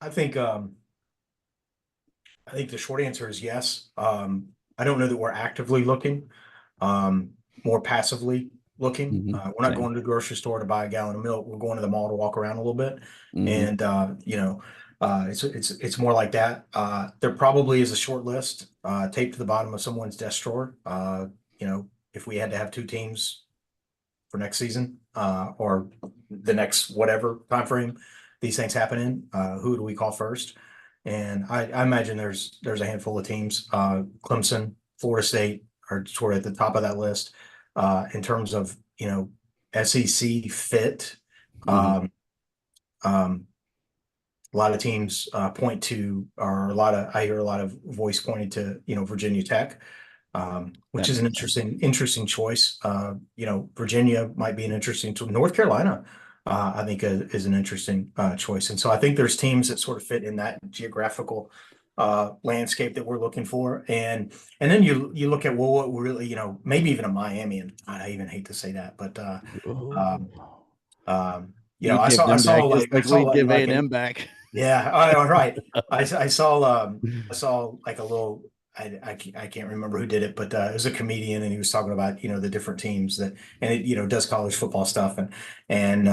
I think the short answer is yes. I don't know that we're actively looking, more passively looking. We're not going to the grocery store to buy a gallon of milk. We're going to the mall to walk around a little bit. And it's more like that. There probably is a short list taped to the bottom of someone's desk drawer. If we had to have 2 teams for next season or the next whatever time frame these things happen in, who do we call first? And I imagine there's a handful of teams. Clemson, Florida State are sort of at the top of that list in terms of SEC fit. A lot of teams point to, or I hear a lot of voice pointed to Virginia Tech, which is an interesting choice. Virginia might be an interesting to North Carolina. I think is an interesting choice. And so I think there's teams that sort of fit in that geographical landscape that we're looking for. And then you look at, well, what really, maybe even a Miami, and God, I even hate to say that, but I saw like give A&M back. Yeah, all right. I saw like a little, I can't remember who did it, but it was a comedian, and he was talking about the different teams that, and it does college football stuff, and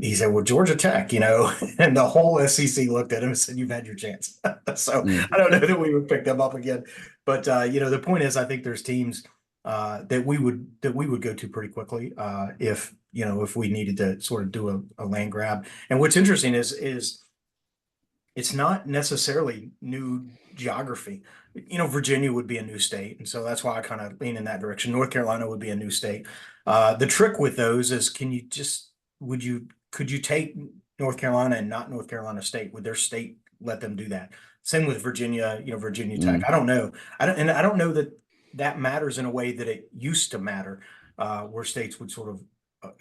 he said, well, Georgia Tech, and the whole SEC looked at him and said, you've had your chance. So I don't know that we would pick them up again, but the point is, I think there's teams that we would go to pretty quickly if we needed to sort of do a land grab. And what's interesting is it's not necessarily new geography. Virginia would be a new state, and so that's why I kind of lean in that direction. North Carolina would be a new state. The trick with those is, could you take North Carolina and not North Carolina State? Would their state let them do that? Same with Virginia, Virginia Tech. I don't know. I don't know that that matters in a way that it used to matter, where states would sort of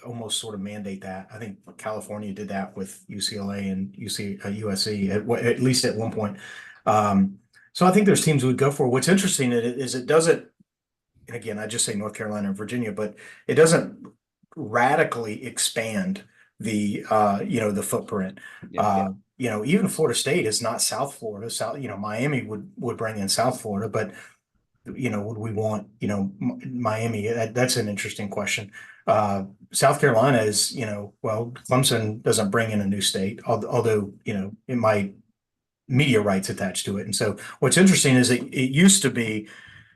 almost sort of mandate that. I think California did that with UCLA and USC at least at one point. So I think there's teams who would go for it. What's interesting is it doesn't, and again, I just say North Carolina and Virginia, but it doesn't radically expand the the footprint. Even Florida State is not South Florida. Miami would bring in South Florida, but would we want Miami? That's an interesting question. South Carolina is, Clemson doesn't bring in a new state, although it might media rights attached to it. And so what's interesting is it used to be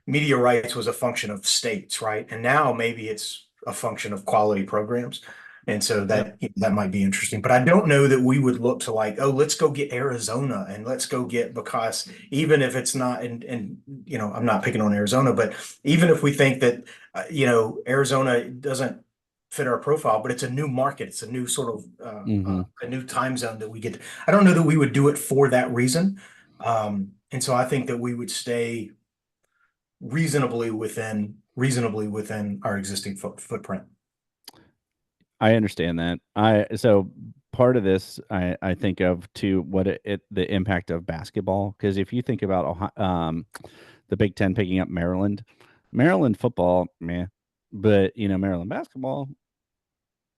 media rights was a function of states, right? And now maybe it's a function of quality programs. And so that might be interesting, but I don't know that we would look to let's go get Arizona and let's go get, because even if it's not, and I'm not picking on Arizona, but even if we think that, Arizona doesn't fit our profile, but it's a new market, it's a new sort of a new time zone that we get. I don't know that we would do it for that reason. And so I think that we would stay reasonably within our existing footprint. I understand that. So part of this, I think of too, the impact of basketball, because if you think about the Big Ten picking up Maryland football, man, but Maryland basketball.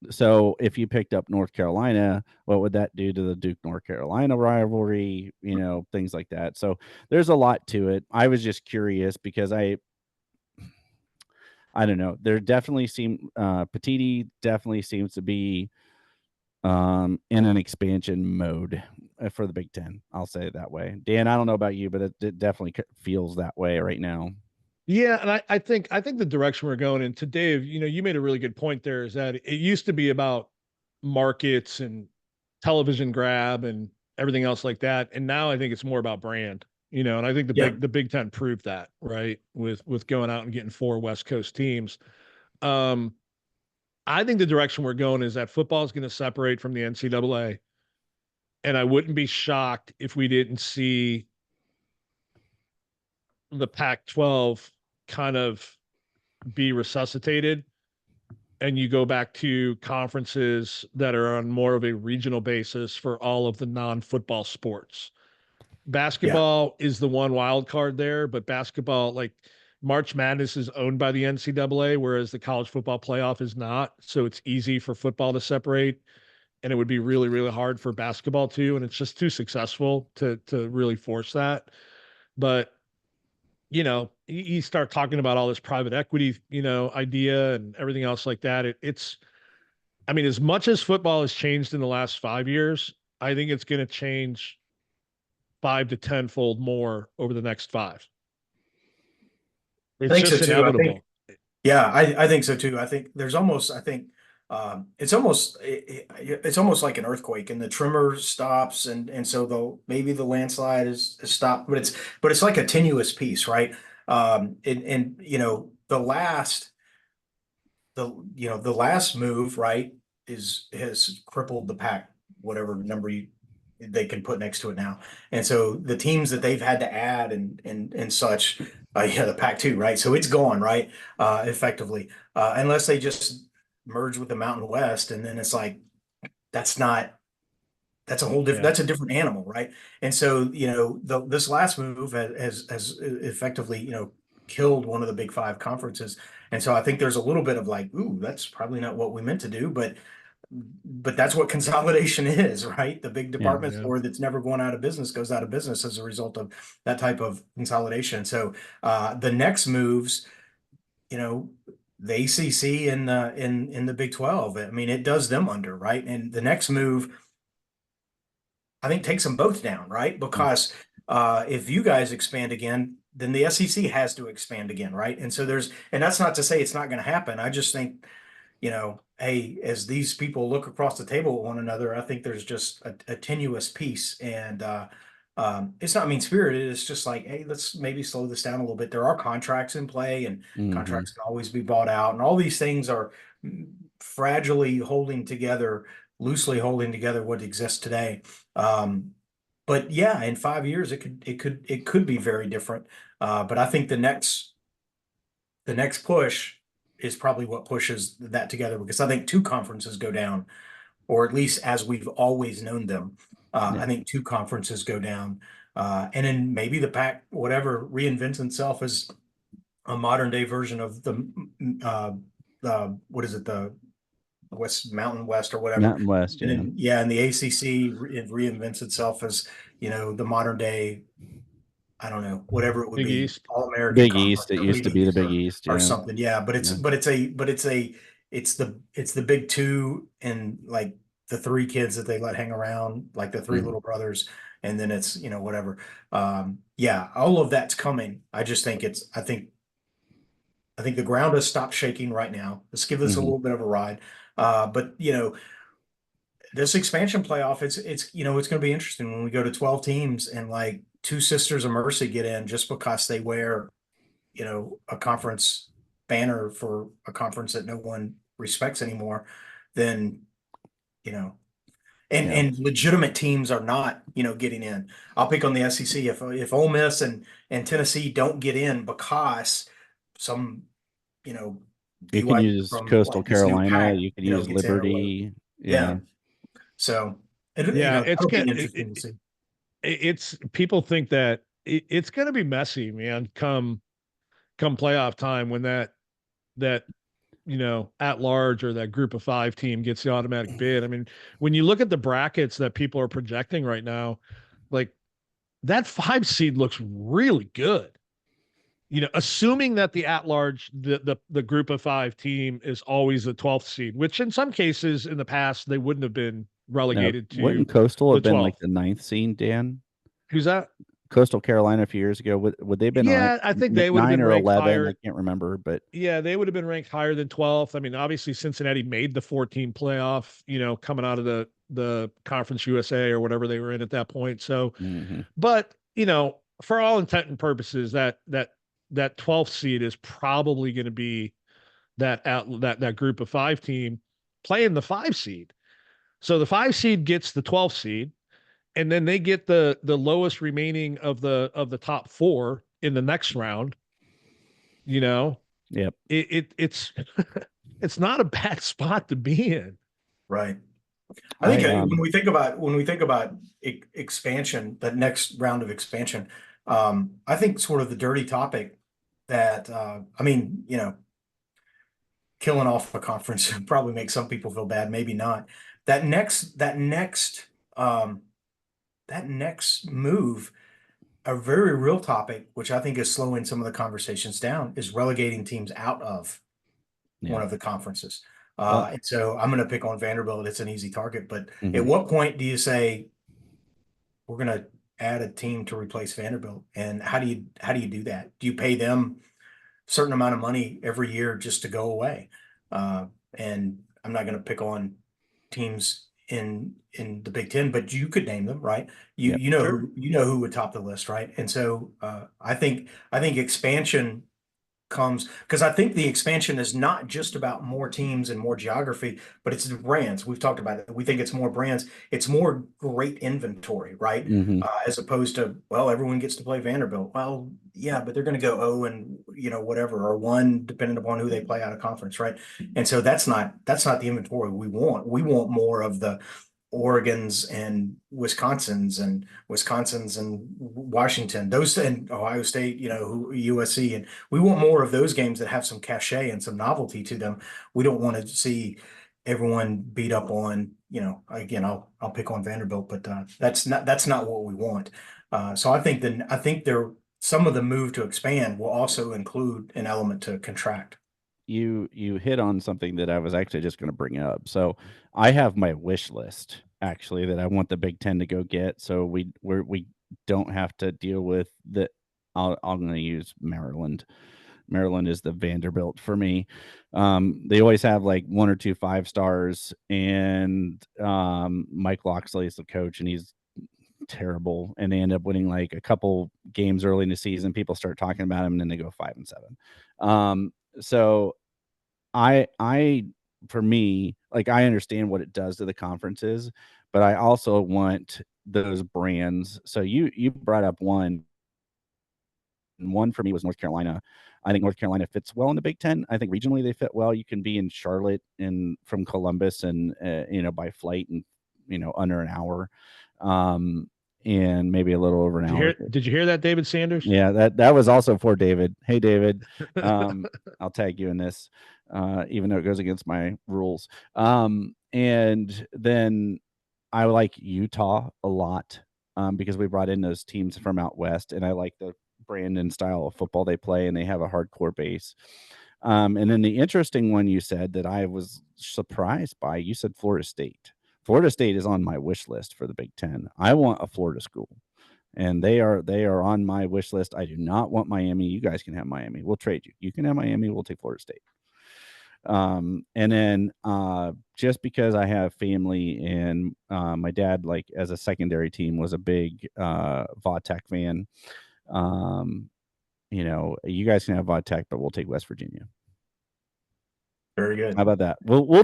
So if you picked up North Carolina, what would that do to the Duke North Carolina rivalry? Things like that. So there's a lot to it. I was just curious because I don't know. There definitely Petiti definitely seems to be in an expansion mode for the Big Ten. I'll say it that way. Dan, I don't know about you, but it definitely feels that way right now. Yeah, and I think the direction we're going into, Dave, you made a really good point there, is that it used to be about markets and television grab and everything else like that. And now I think it's more about brand. And I think the Big Ten proved that, right? With going out and getting 4 West Coast teams. I think the direction we're going is that football is going to separate from the NCAA. And I wouldn't be shocked if we didn't see the Pac-12 kind of be resuscitated, and you go back to conferences that are on more of a regional basis for all of the non-football sports. Basketball is the one wild card there, but basketball, like March Madness, is owned by the NCAA, whereas the college football playoff is not. So it's easy for football to separate, and it would be really, really hard for basketball too. And it's just too successful to really force that. But you start talking about all this private equity, idea and everything else like that. As much as football has changed in the last 5 years, I think it's going to change 5 to 10-fold more over the next 5. It's just inevitable. I think so too. I think there's almost, it's almost like an earthquake, and the tremor stops, and so maybe the landslide is stopped, but it's like a tenuous piece, right? The last move, right, has crippled the pack, whatever number they can put next to it now. And so the teams that they've had to add and such, the Pac-2, right? So it's gone, right? Effectively, unless they just merge with the Mountain West, and then it's like that's a whole different that's a different animal, right? And so this last move has effectively killed one of the Big 5 conferences, and so I think there's a little bit of ooh, that's probably not what we meant to do, but that's what consolidation is, right? The big department store that's never going out of business goes out of business as a result of that type of consolidation. So the next moves, the ACC in the Big 12, it does them under, right? And the next move, I think, takes them both down, right? Because if you guys expand again, then the SEC has to expand again, right? And so and that's not to say it's not going to happen. I just think hey, as these people look across the table at one another, I think there's just a tenuous piece, and it's not mean spirited. It's just like, hey, let's maybe slow this down a little bit. There are contracts in play, and contracts can always be bought out, and all these things are fragilely holding together, loosely holding together what exists today. But yeah, in 5 years, it could be very different. But I think the next push is probably what pushes that together, because I think two conferences go down, or at least as we've always known them. I think two conferences go down, and then maybe the Pac whatever reinvents itself as a modern day version of the what is it, the Mountain West or whatever. Mountain West, And yeah. then, yeah, and the ACC it reinvents itself as the modern day, I don't know, whatever it would Big be, East. All-American Big Conference, East. It or used to Big be the East, Big East, or yeah. something. Yeah, but it's the Big Two, and like the three kids that they let hang around, like the three little brothers, and then it's whatever. Yeah, all of that's coming. I just think I think the ground has stopped shaking right now. Let's give this a little bit of a ride. But this expansion playoff, it's it's going to be interesting when we go to 12 teams, and like two Sisters of Mercy get in just because they wear a conference banner for a conference that no one respects anymore. Then and legitimate teams are not getting in. I'll pick on the SEC. If Ole Miss and Tennessee don't get in because some you can BYU use from Coastal this new Carolina. pack, You can use gets in or whatever. Liberty. Yeah. So it's it'll be gonna interesting to see. it's people think that it's going to be messy, man. Come playoff time, when that at large or that group of 5 team gets the automatic bid. I mean, when you look at the brackets that people are projecting right now, like that 5 seed looks really good. Assuming that the at large, the group of 5 team is always the 12th seed, which in some cases in the past they wouldn't have been relegated to. Wouldn't Coastal have been 12th. like the 9th seed, Dan? Who's that? Coastal Carolina a few years ago. Would they have been ranked, I think they would have 9 been or ranked 11? higher. I can't remember, but yeah, they would have been ranked higher than 12th. I mean, obviously Cincinnati made the 14 playoff, coming out of the Conference USA or whatever they were in at that point. So, but for all intent and purposes, that 12th seed is probably going to be that group of 5 team playing the 5 seed. So the 5 seed gets the 12th seed, and then they get the lowest remaining of the top 4 in the next round. Yep. It's it's not a bad spot to be in. Right. I think when we think about expansion, that next round of expansion, I think sort of the dirty topic that killing off a conference probably makes some people feel bad, maybe not. That next move, a very real topic, which I think is slowing some of the conversations down, is relegating teams out of one of the conferences. And so I'm going to pick on Vanderbilt. It's an easy target, but at what point do you say we're going to add a team to replace Vanderbilt? And how do you do that? Do you pay them a certain amount of money every year just to go away? And I'm not going to pick on teams in the Big Ten, but you could name them, right? You know who would top the list, right? And so I think expansion comes, because I think the expansion is not just about more teams and more geography, but it's the brands. We've talked about it. We think it's more brands. It's more great inventory, right? As opposed to, well, everyone gets to play Vanderbilt. Well, yeah, but they're going to go 0 and whatever, or 1, depending upon who they play out of conference, right? And so that's not the inventory we want. We want more of the Oregons and Wisconsins and Washington, those, and Ohio State, USC, and we want more of those games that have some cachet and some novelty to them. We don't want to see everyone beat up on, again, I'll pick on Vanderbilt, but that's not what we want. So I think some of the move to expand will also include an element to contract. You hit on something that I was actually just going to bring up. So I have my wish list actually that I want the Big Ten to go get. So we don't have to deal with the. I'm going to use Maryland. Maryland is the Vanderbilt for me. They always have like 1 or 2 5-stars, and Mike Loxley is the coach, and he's terrible, and they end up winning like a couple games early in the season. People start talking about him, and then they go 5-7. So I for me, like, I understand what it does to the conferences, but I also want those brands. So you brought up one, and one for me was North Carolina. I think North Carolina fits well in the Big Ten. I think regionally they fit well. You can be in Charlotte and from Columbus, and by flight, and under an hour, and maybe a little over an hour. Did you hear that, David Sanders? Yeah, that was also for David. Hey, David, I'll tag you in this, even though it goes against my rules. And then I like Utah a lot, because we brought in those teams from out west, and I like the brand and style of football they play, and they have a hardcore base. And then the interesting one you said that I was surprised by, you said Florida State. Florida State is on my wish list for the Big Ten. I want a Florida school, and they are on my wish list. I do not want Miami. You guys can have Miami. We'll trade you. You can have Miami. We'll take Florida State. And then just because I have family, and my dad, like, as a secondary team, was a big Vautech fan. You guys can have Vautech, but we'll take West Virginia. Very good. How about that? We will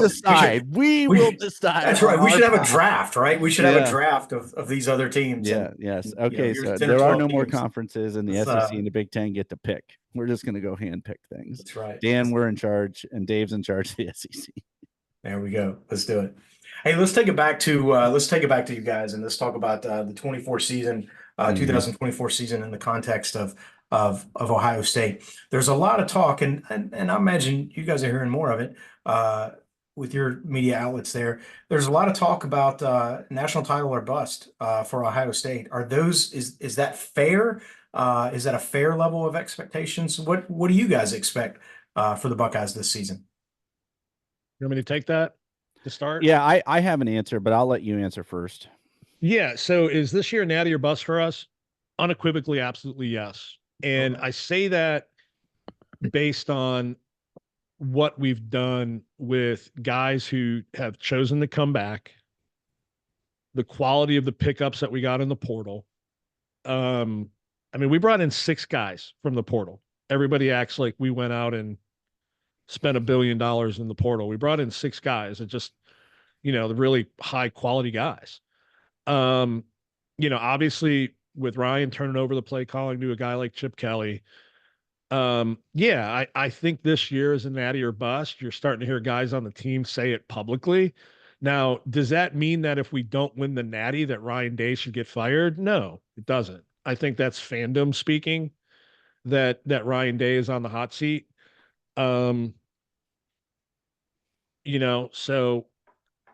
decide. We will decide. That's right. We should have a draft, right? We should have a draft of these other teams. Yeah. Yes. Okay. So there are no more conferences, and the SEC and the Big Ten get to pick. We're just going to go hand pick things. That's right. Dan, we're in charge, and Dave's in charge of the SEC. There we go. Let's do it. Hey, let's take it back to you guys, and let's talk about the 24 season, 2024 season in the context of Ohio State. There's a lot of talk, and I imagine you guys are hearing more of it with your media outlets there. There's a lot of talk about national title or bust for Ohio State. Is that fair? Is that a fair level of expectations? What do you guys expect for the Buckeyes this season? You want me to take that to start? Yeah, I have an answer, but I'll let you answer first. Yeah. So is this year natty or bust for us? Unequivocally, absolutely yes. And I say that based on what we've done with guys who have chosen to come back, the quality of the pickups that we got in the portal. We brought in 6 guys from the portal. Everybody acts like we went out and spent $1 billion in the portal. We brought in 6 guys, and just, the really high quality guys. Obviously, with Ryan turning over the play calling to a guy like Chip Kelly. I think this year is a natty or bust. You're starting to hear guys on the team say it publicly. Now, does that mean that if we don't win the natty that Ryan Day should get fired? No, it doesn't. I think that's fandom speaking, that Ryan Day is on the hot seat. So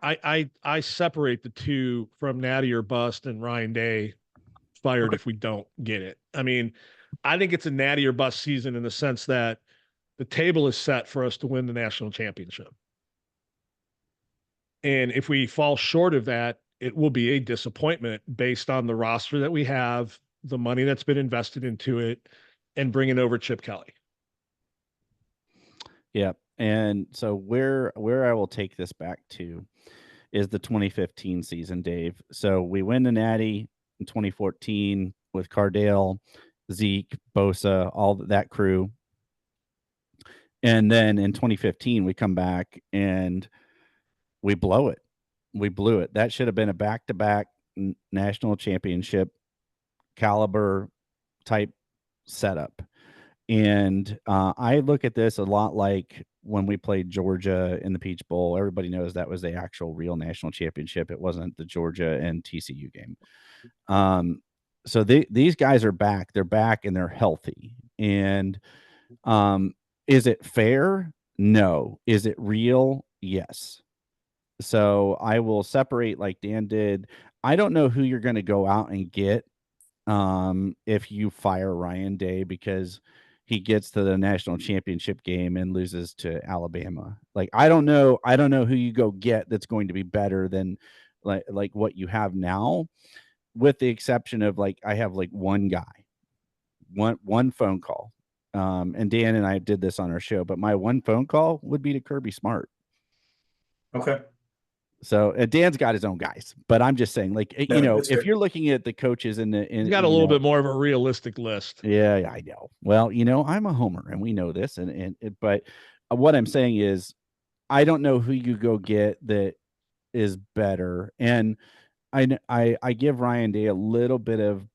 I separate the two from natty or bust and Ryan Day fired if we don't get it. I think it's a natty or bust season in the sense that the table is set for us to win the national championship. And if we fall short of that, it will be a disappointment based on the roster that we have, the money that's been invested into it, and bringing over Chip Kelly. Yeah. And so where I will take this back to is the 2015 season, Dave. So we win the natty in 2014 with Cardale, Zeke, Bosa, all that crew. And then in 2015, we come back and we blow it. We blew it. That should have been a back-to-back national championship caliber type setup. And I look at this a lot like when we played Georgia in the Peach Bowl. Everybody knows that was the actual real national championship. It wasn't the Georgia and TCU game. So these guys are back. They're back and they're healthy. And is it fair? No. Is it real? Yes. So I will separate like Dan did. I don't know who you're going to go out and get if you fire Ryan Day because he gets to the national championship game and loses to Alabama. Like, I don't know who you go get that's going to be better than like what you have now, with the exception of like I have like one guy, one phone call. and Dan and I did this on our show, but my one phone call would be to Kirby Smart. Okay. So Dan's got his own guys, but I'm just saying, like, No, you know, that's if fair. you're looking at the coaches in You got a little bit more of a realistic list. Yeah, I know. Well, you know, I'm a homer, and we know this, but what I'm saying is, I don't know who you go get that is better, and I give Ryan Day a little bit of,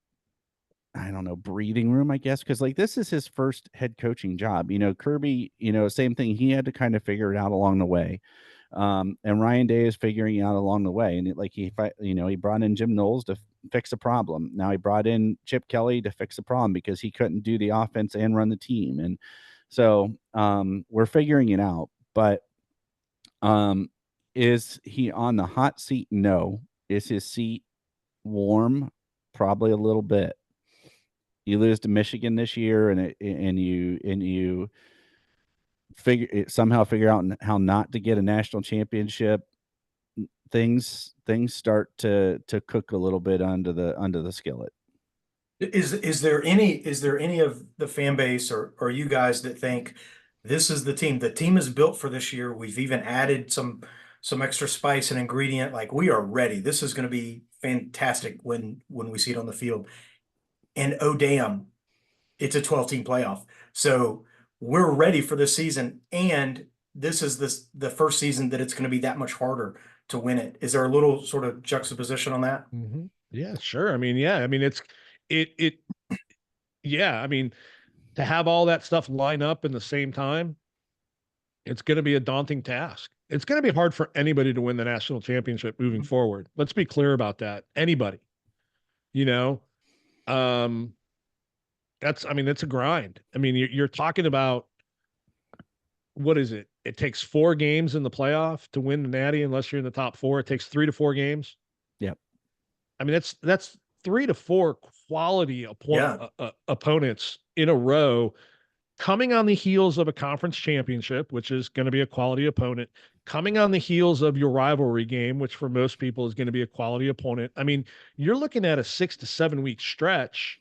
I don't know, breathing room, I guess, because like this is his first head coaching job. You know, Kirby, you know, same thing. He had to kind of figure it out along the way. And Ryan Day is figuring it out along the way. And he brought in Jim Knowles to fix a problem. Now he brought in Chip Kelly to fix a problem because he couldn't do the offense and run the team. And so we're figuring it out. But is he on the hot seat? No. Is his seat warm? Probably a little bit. You lose to Michigan this year, and you somehow figure out how not to get a national championship. Things start to cook a little bit under the skillet. Is there any of the fan base or you guys that think this is the team? The team is built for this year. We've even added some extra spice and ingredient. Like, we are ready. This is going to be fantastic when we see it on the field. And oh damn, it's a 12-team playoff. So we're ready for this season, and this is the first season that it's going to be that much harder to win it. Is there a little sort of juxtaposition on that? Mm-hmm. Yeah, sure. I mean, yeah. I mean, yeah. I mean, to have all that stuff line up in the same time, it's going to be a daunting task. It's going to be hard for anybody to win the national championship moving forward. Let's be clear about that. Anybody, you know, it's a grind. I mean, you're talking about, what is it? It takes 4 games in the playoff to win the Natty, unless you're in the top 4. It takes 3 to 4 games. Yep. I mean, that's 3 to 4 quality opponents in a row, coming on the heels of a conference championship, which is going to be a quality opponent, coming on the heels of your rivalry game, which for most people is going to be a quality opponent. I mean, you're looking at a 6 to 7 week stretch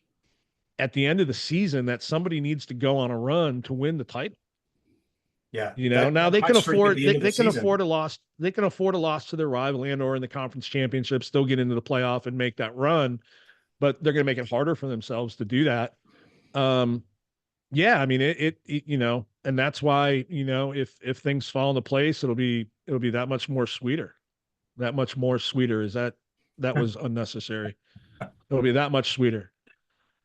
at the end of the season that somebody needs to go on a run to win the title. Yeah. You know, now they can afford a loss. They can afford a loss to their rival and or in the conference championship, still get into the playoff and make that run, but they're going to make it harder for themselves to do that. Yeah, I mean, it you know, and that's why, you know, if things fall into place, it'll be that much more sweeter. That much more sweeter. That was unnecessary. It'll be that much sweeter.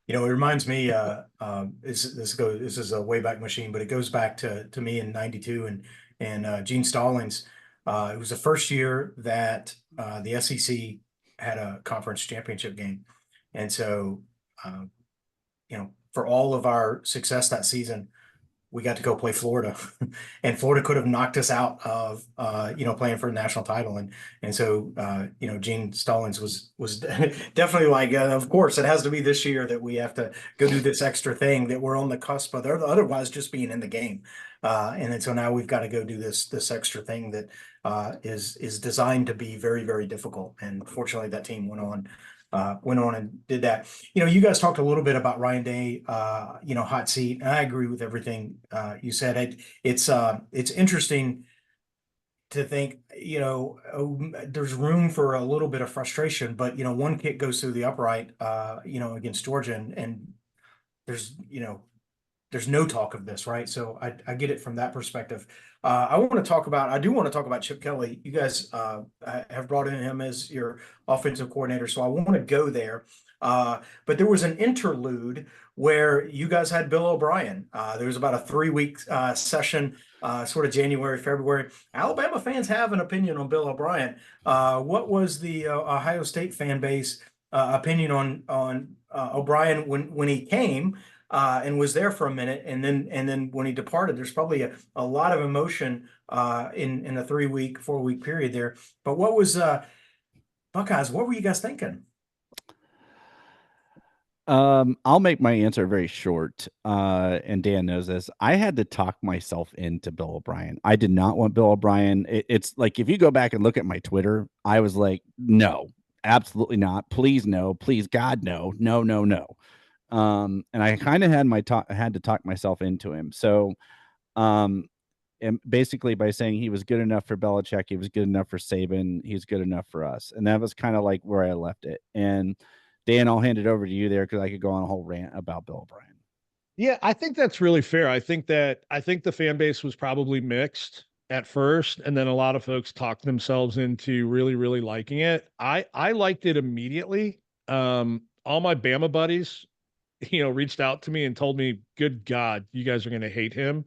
You know, it reminds me, this is a Wayback Machine, but it goes back to me in '92 and Gene Stallings. It was the first year that the SEC had a conference championship game. And so, you know, for all of our success that season, we got to go play Florida, and Florida could have knocked us out of, you know, playing for a national title. And so, you know, Gene Stallings was definitely like, of course, it has to be this year that we have to go do this extra thing that we're on the cusp of, otherwise just being in the game. And then so now we've got to go do this extra thing that is designed to be very, very difficult. And fortunately, that team went on and did that. You know, you guys talked a little bit about Ryan Day, you know, hot seat, and I agree with everything you said. It's interesting to think, you know, there's room for a little bit of frustration, but, you know, one kick goes through the upright, you know, against Georgia, and there's, you know, there's no talk of this, right? So I get it from that perspective. I do want to talk about Chip Kelly. You guys have brought in him as your offensive coordinator, so I want to go there. But there was an interlude where you guys had Bill O'Brien. There was about a 3-week session, sort of January, February. Alabama fans have an opinion on Bill O'Brien. What was the Ohio State fan base opinion on O'Brien when he came? And was there for a minute, and then when he departed, there's probably a lot of emotion in a 3-week, 4-week period there. But what was Buckeyes? What were you guys thinking? I'll make my answer very short. And Dan knows this. I had to talk myself into Bill O'Brien. I did not want Bill O'Brien. It's like, if you go back and look at my Twitter, I was like, no, absolutely not. Please, no. Please, God, no. No, no, no. And I kind of had to talk myself into him. So, and basically by saying he was good enough for Belichick, he was good enough for Saban, he's good enough for us. And that was kind of like where I left it. And Dan, I'll hand it over to you there because I could go on a whole rant about Bill O'Brien. Yeah, I think that's really fair. I think the fan base was probably mixed at first, and then a lot of folks talked themselves into really, really liking it. I liked it immediately. All my Bama buddies, reached out to me and told me, "Good God, you guys are going to hate him."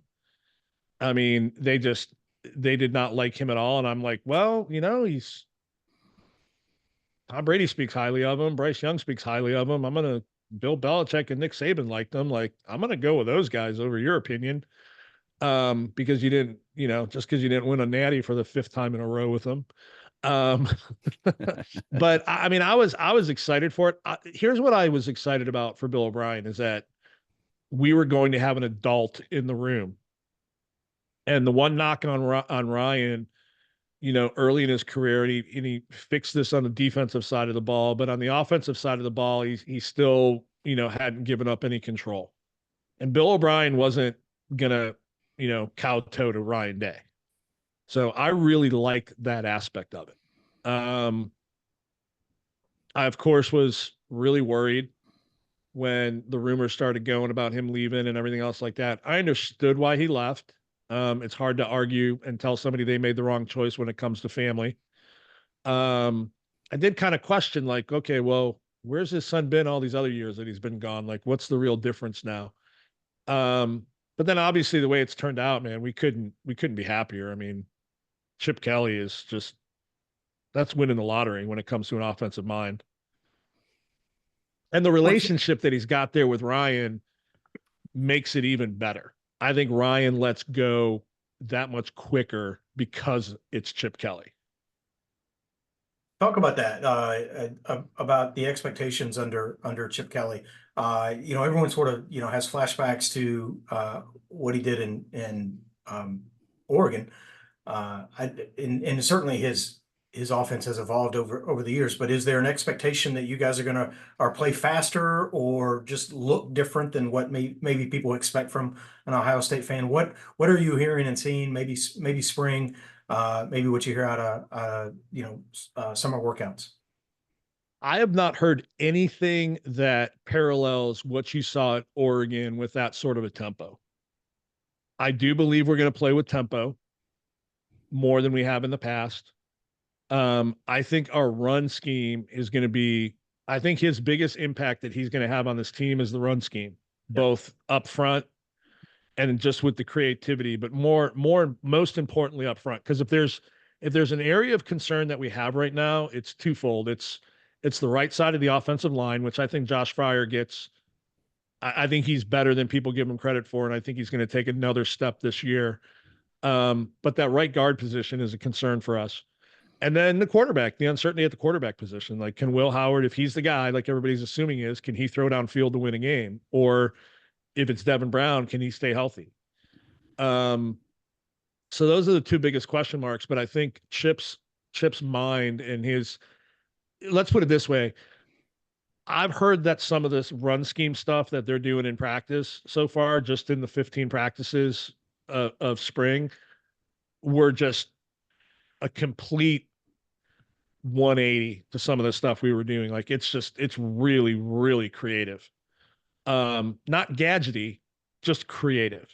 I mean, they did not like him at all, and I'm like, well, he's Tom Brady speaks highly of him. Bryce Young speaks highly of him. Bill Belichick and Nick Saban liked them. Like, I'm gonna go with those guys over your opinion. Because you didn't, just because you didn't win a natty for the 5th time in a row with them. But I mean, I was excited for it. Here's what I was excited about for Bill O'Brien is that we were going to have an adult in the room. And the one knock on Ryan, early in his career, and he fixed this on the defensive side of the ball, but on the offensive side of the ball, he still, hadn't given up any control. And Bill O'Brien wasn't gonna, kowtow to Ryan Day. So I really liked that aspect of it. I of course was really worried when the rumors started going about him leaving and everything else like that. I understood why he left. It's hard to argue and tell somebody they made the wrong choice when it comes to family. I did kind of question, like, okay, well, where's his son been all these other years that he's been gone? Like, what's the real difference now? But then obviously the way it's turned out, man, we couldn't be happier. I mean, Chip Kelly is that's winning the lottery when it comes to an offensive mind. And the relationship that he's got there with Ryan makes it even better. I think Ryan lets go that much quicker because it's Chip Kelly. Talk about that, about the expectations under Chip Kelly. Everyone sort of, has flashbacks to what he did in Oregon. And certainly his offense has evolved over the years, but is there an expectation that you guys are play faster or just look different than what maybe people expect from an Ohio State fan? What are you hearing and seeing? Maybe spring, maybe what you hear out of summer workouts. I have not heard anything that parallels what you saw at Oregon with that sort of a tempo. I do believe we're going to play with tempo more than we have in the past. I think our run scheme is going to be, I think his biggest impact that he's going to have on this team is the run scheme, both up front and just with the creativity, but most importantly up front. Because if there's an area of concern that we have right now, it's twofold. It's the right side of the offensive line, which I think Josh Fryer gets. I think he's better than people give him credit for, and I think he's going to take another step this year. But that right guard position is a concern for us. And then the quarterback, the uncertainty at the quarterback position. Like, can Will Howard, if he's the guy, like everybody's assuming is, can he throw downfield to win a game? Or if it's Devin Brown, can he stay healthy? So those are the two biggest question marks. But I think Chip's mind and let's put it this way. I've heard that some of this run scheme stuff that they're doing in practice so far, just in the 15 practices of spring, were just a complete 180 to some of the stuff we were doing. Like, it's really, really creative. Not gadgety, just creative.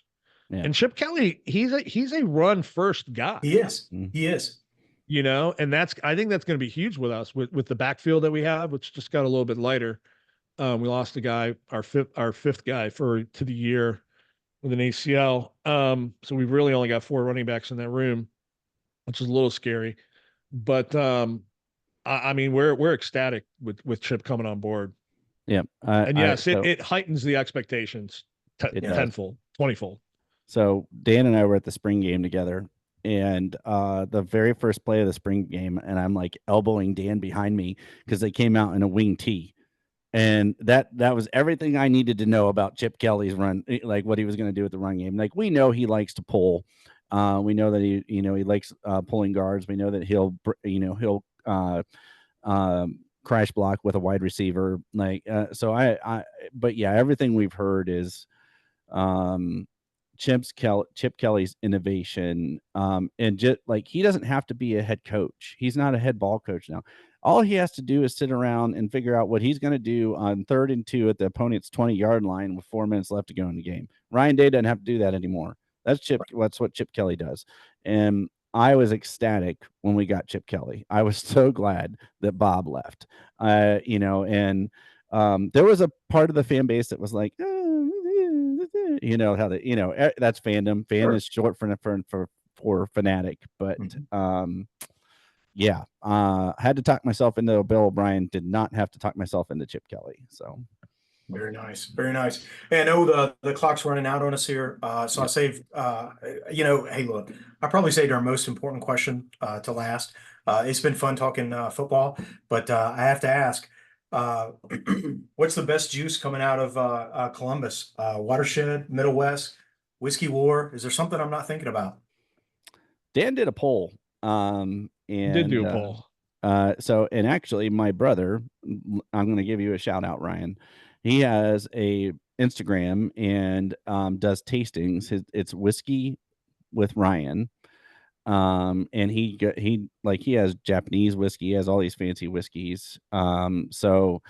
Yeah. And Chip Kelly, he's a run first guy. He is. And I think that's going to be huge with us with the backfield that we have, which just got a little bit lighter. We lost a guy, our fifth guy to the year with an ACL. So we've really only got 4 running backs in that room, which is a little scary. But I mean, we're ecstatic with Chip coming on board. Yeah. And yes, it heightens the expectations tenfold, 20-fold. So Dan and I were at the spring game together, and the very first play of the spring game, and I'm like elbowing Dan behind me because they came out in a wing tee. And that was everything I needed to know about Chip Kelly's run, like what he was going to do with the run game. Like, we know he likes to pull. We know that he likes pulling guards. We know that he'll crash block with a wide receiver. Like, but yeah, everything we've heard is, Chip Kelly's innovation. And just like, he doesn't have to be a head coach. He's not a head ball coach now. All he has to do is sit around and figure out what he's going to do on 3rd and 2 at the opponent's 20-yard line with 4 minutes left to go in the game. Ryan Day doesn't have to do that anymore. That's what Chip Kelly does. And I was ecstatic when we got Chip Kelly. I was so glad that Bob left. And there was a part of the fan base that was like, how that's fandom. Fan is short for fanatic, but had to talk myself into Bill O'Brien. Did not have to talk myself into Chip Kelly. So very nice, very nice. Hey, I know the clock's running out on us here, so I saved. Hey, look, I probably saved our most important question to last. It's been fun talking football, but I have to ask. What's the best juice coming out of Columbus? Watershed, Middle West, Whiskey War? Is there something I'm not thinking about? Dan did a poll. And did do a poll. And actually, my brother, I'm going to give you a shout out, Ryan. He has a Instagram and does tastings. It's Whiskey with Ryan. And he has Japanese whiskey, he has all these fancy whiskeys. So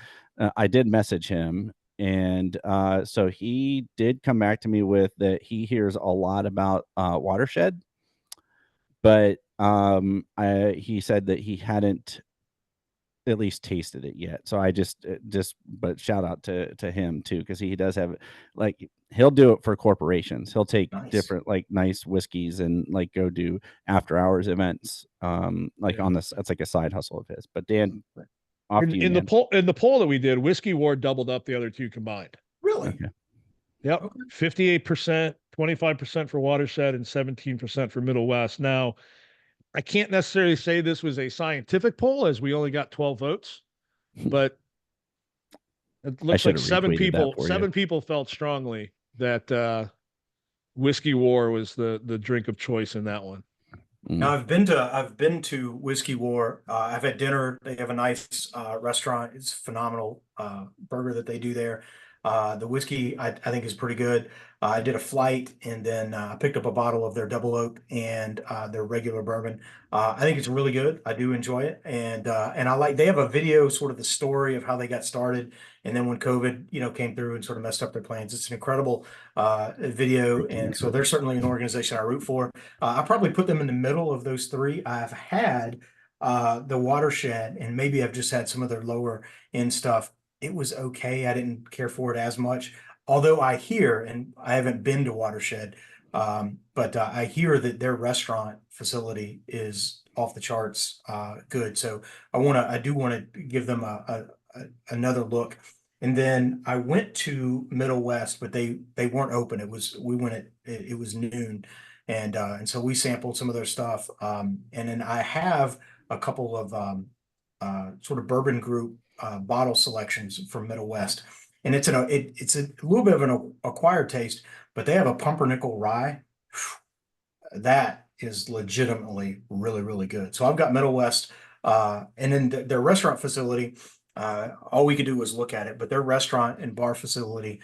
I did message him, and so he did come back to me with that he hears a lot about Watershed, but he said that he hadn't at least tasted it yet. So I but shout out to him too, because he does have, like, he'll do it for corporations. He'll take different nice whiskeys and go do after hours events. On this, that's like a side hustle of his. But Dan, in the poll that we did, Whiskey War doubled up the other two combined. Really? Okay. Yep. 58%, 25% for Watershed, and 17% for Middle West. Now, I can't necessarily say this was a scientific poll, as we only got 12 votes, but it looks like 7 people felt strongly that Whiskey War was the drink of choice in that one. Now, I've been to Whiskey War. I've had dinner. They have a nice restaurant. It's phenomenal burger that they do there. The whiskey I think is pretty good. I did a flight, and then I picked up a bottle of their double oak and their regular bourbon. I think it's really good. I do enjoy it, and they have a video, sort of the story of how they got started, and then when COVID came through and sort of messed up their plans. It's an incredible video, and so they're certainly an organization I root for. I probably put them in the middle of those three. I've had the Watershed, and maybe I've just had some of their lower end stuff. It was okay. I didn't care for it as much, although I hear, and I haven't been to Watershed, but I hear that their restaurant facility is off the charts good. So I do want to give them another look. And then I went to Middle West, but they weren't open. It was noon, and so we sampled some of their stuff. And then I have a couple of sort of bourbon group bottle selections from Middle West, and it's a little bit of an acquired taste, but they have a pumpernickel rye that is legitimately really, really good. So I've got Middle West, and then their restaurant facility. All we could do was look at it, but their restaurant and bar facility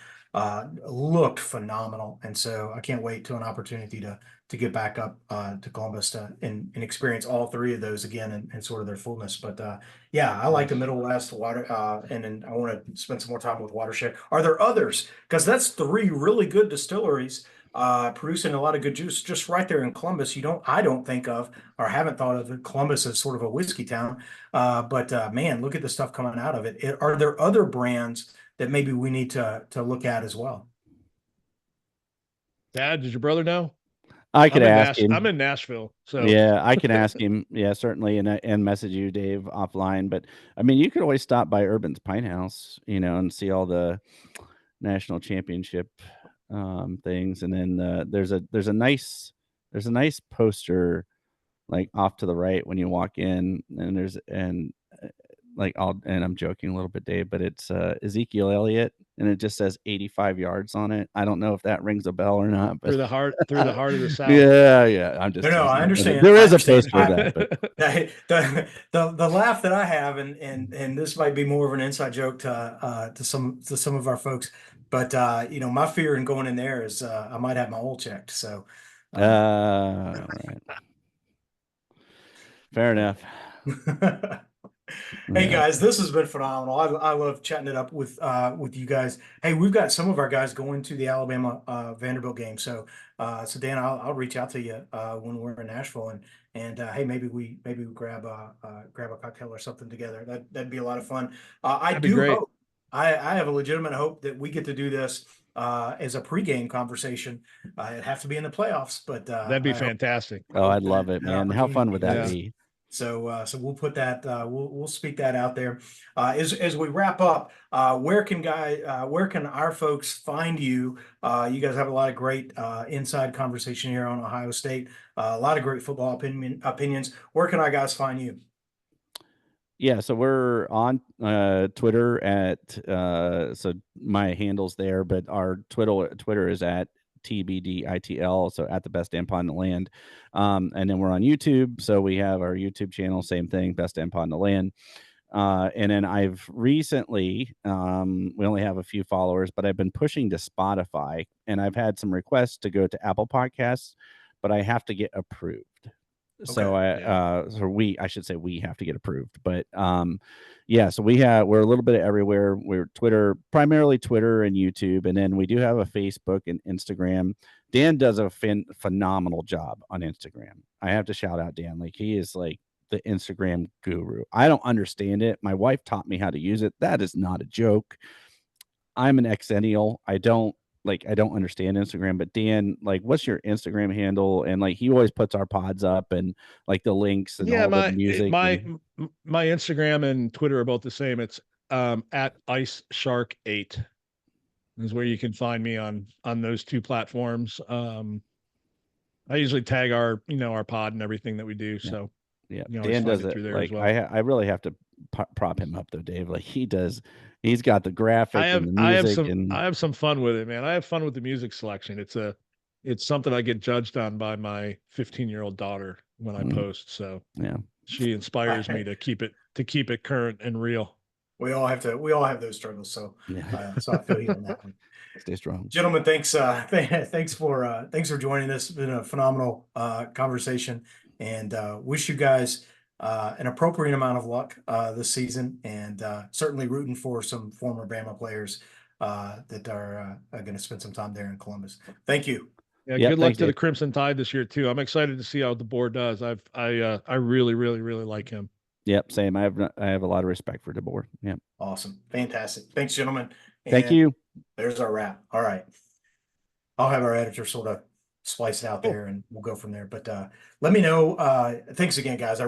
looked phenomenal, and so I can't wait to an opportunity to get back up to Columbus and experience all three of those again and sort of their fullness. But I like the Middle West and then I want to spend some more time with Watershed. Are there others? Because that's 3 really good distilleries producing a lot of good juice just right there in Columbus. I don't think of, or haven't thought of Columbus as sort of a whiskey town. But man, look at the stuff coming out of it. Are there other brands that maybe we need to look at as well? Dad, did your brother know? I could ask him. I'm in Nashville, so yeah, I can ask him. Yeah, certainly, and message you, Dave, offline. But I mean, you could always stop by Urban's Pine House, and see all the national championship things. And then there's a nice poster like off to the right when you walk in, and and I'm joking a little bit, Dave, but it's Ezekiel Elliott, and it just says 85 yards on it. I don't know if that rings a bell or not, but through the heart of the South. yeah. I'm just No, I understand. There is I a post for understand. that, but The laugh that I have, and this might be more of an inside joke to some of our folks, but my fear in going in there is I might have my oil checked. So right. Fair enough. Hey guys, this has been phenomenal. I love chatting it up with you guys. Hey, we've got some of our guys going to the Alabama Vanderbilt game. So Dan, I'll reach out to you when we're in Nashville, and hey, maybe we grab a cocktail or something together. That'd be a lot of fun. I do hope I have a legitimate hope that we get to do this as a pregame conversation. It'd have to be in the playoffs, but that'd be fantastic. I'd love it, man. How fun would that be? So we'll put that we'll speak that out there. As we wrap up, where can our folks find you? You guys have a lot of great inside conversation here on Ohio State. A lot of great football opinions. Where can our guys find you? Yeah, so we're on Twitter at so my handle's there, but our Twitter is at TBDITL, so at the best damn pod in the land. And then we're on YouTube, so we have our YouTube channel, same thing, best damn pod in the land. And then I've recently, we only have a few followers, but I've been pushing to Spotify, and I've had some requests to go to Apple Podcasts, but I have to get approved. So I should say we have to get approved, but so we're a little bit everywhere. We're Twitter, primarily Twitter and YouTube, and then we do have a Facebook and Instagram. Dan does a phenomenal job on Instagram. I have to shout out Dan. Like, he is like the Instagram guru. I don't understand it. My wife taught me how to use it. That is not a joke. I'm an exennial. I don't understand Instagram, but Dan, like, what's your Instagram handle? And like, he always puts our pods up and like the links and all the music. My Instagram and Twitter are both the same. It's at IceShark8 is where you can find me on those two platforms. I usually tag our pod and everything that we do. Yeah. So yeah, Dan does it. Like, well. I really have to prop him up though, Dave. Like, he's got the graphic and the music. I have some fun with it, man. I have fun with the music selection. It's something I get judged on by my 15-year-old daughter when I post. So yeah, she inspires me to keep it current and real. We all have those struggles. So so I feel you on that one. Stay strong, gentlemen. Thanks for joining us. It's been a phenomenal conversation, and wish you guys an appropriate amount of luck this season, and certainly rooting for some former Bama players that are going to spend some time there in Columbus. Thank you. Yeah, good luck to the Crimson Tide this year too. I'm excited to see how the board does. I really, really, really like him. Yep, same. I have a lot of respect for DeBoer. Yeah. Awesome. Fantastic. Thanks, gentlemen. And thank you. There's our wrap. All right. I'll have our editor sort of splice it out there and we'll go from there. But let me know. Thanks again, guys.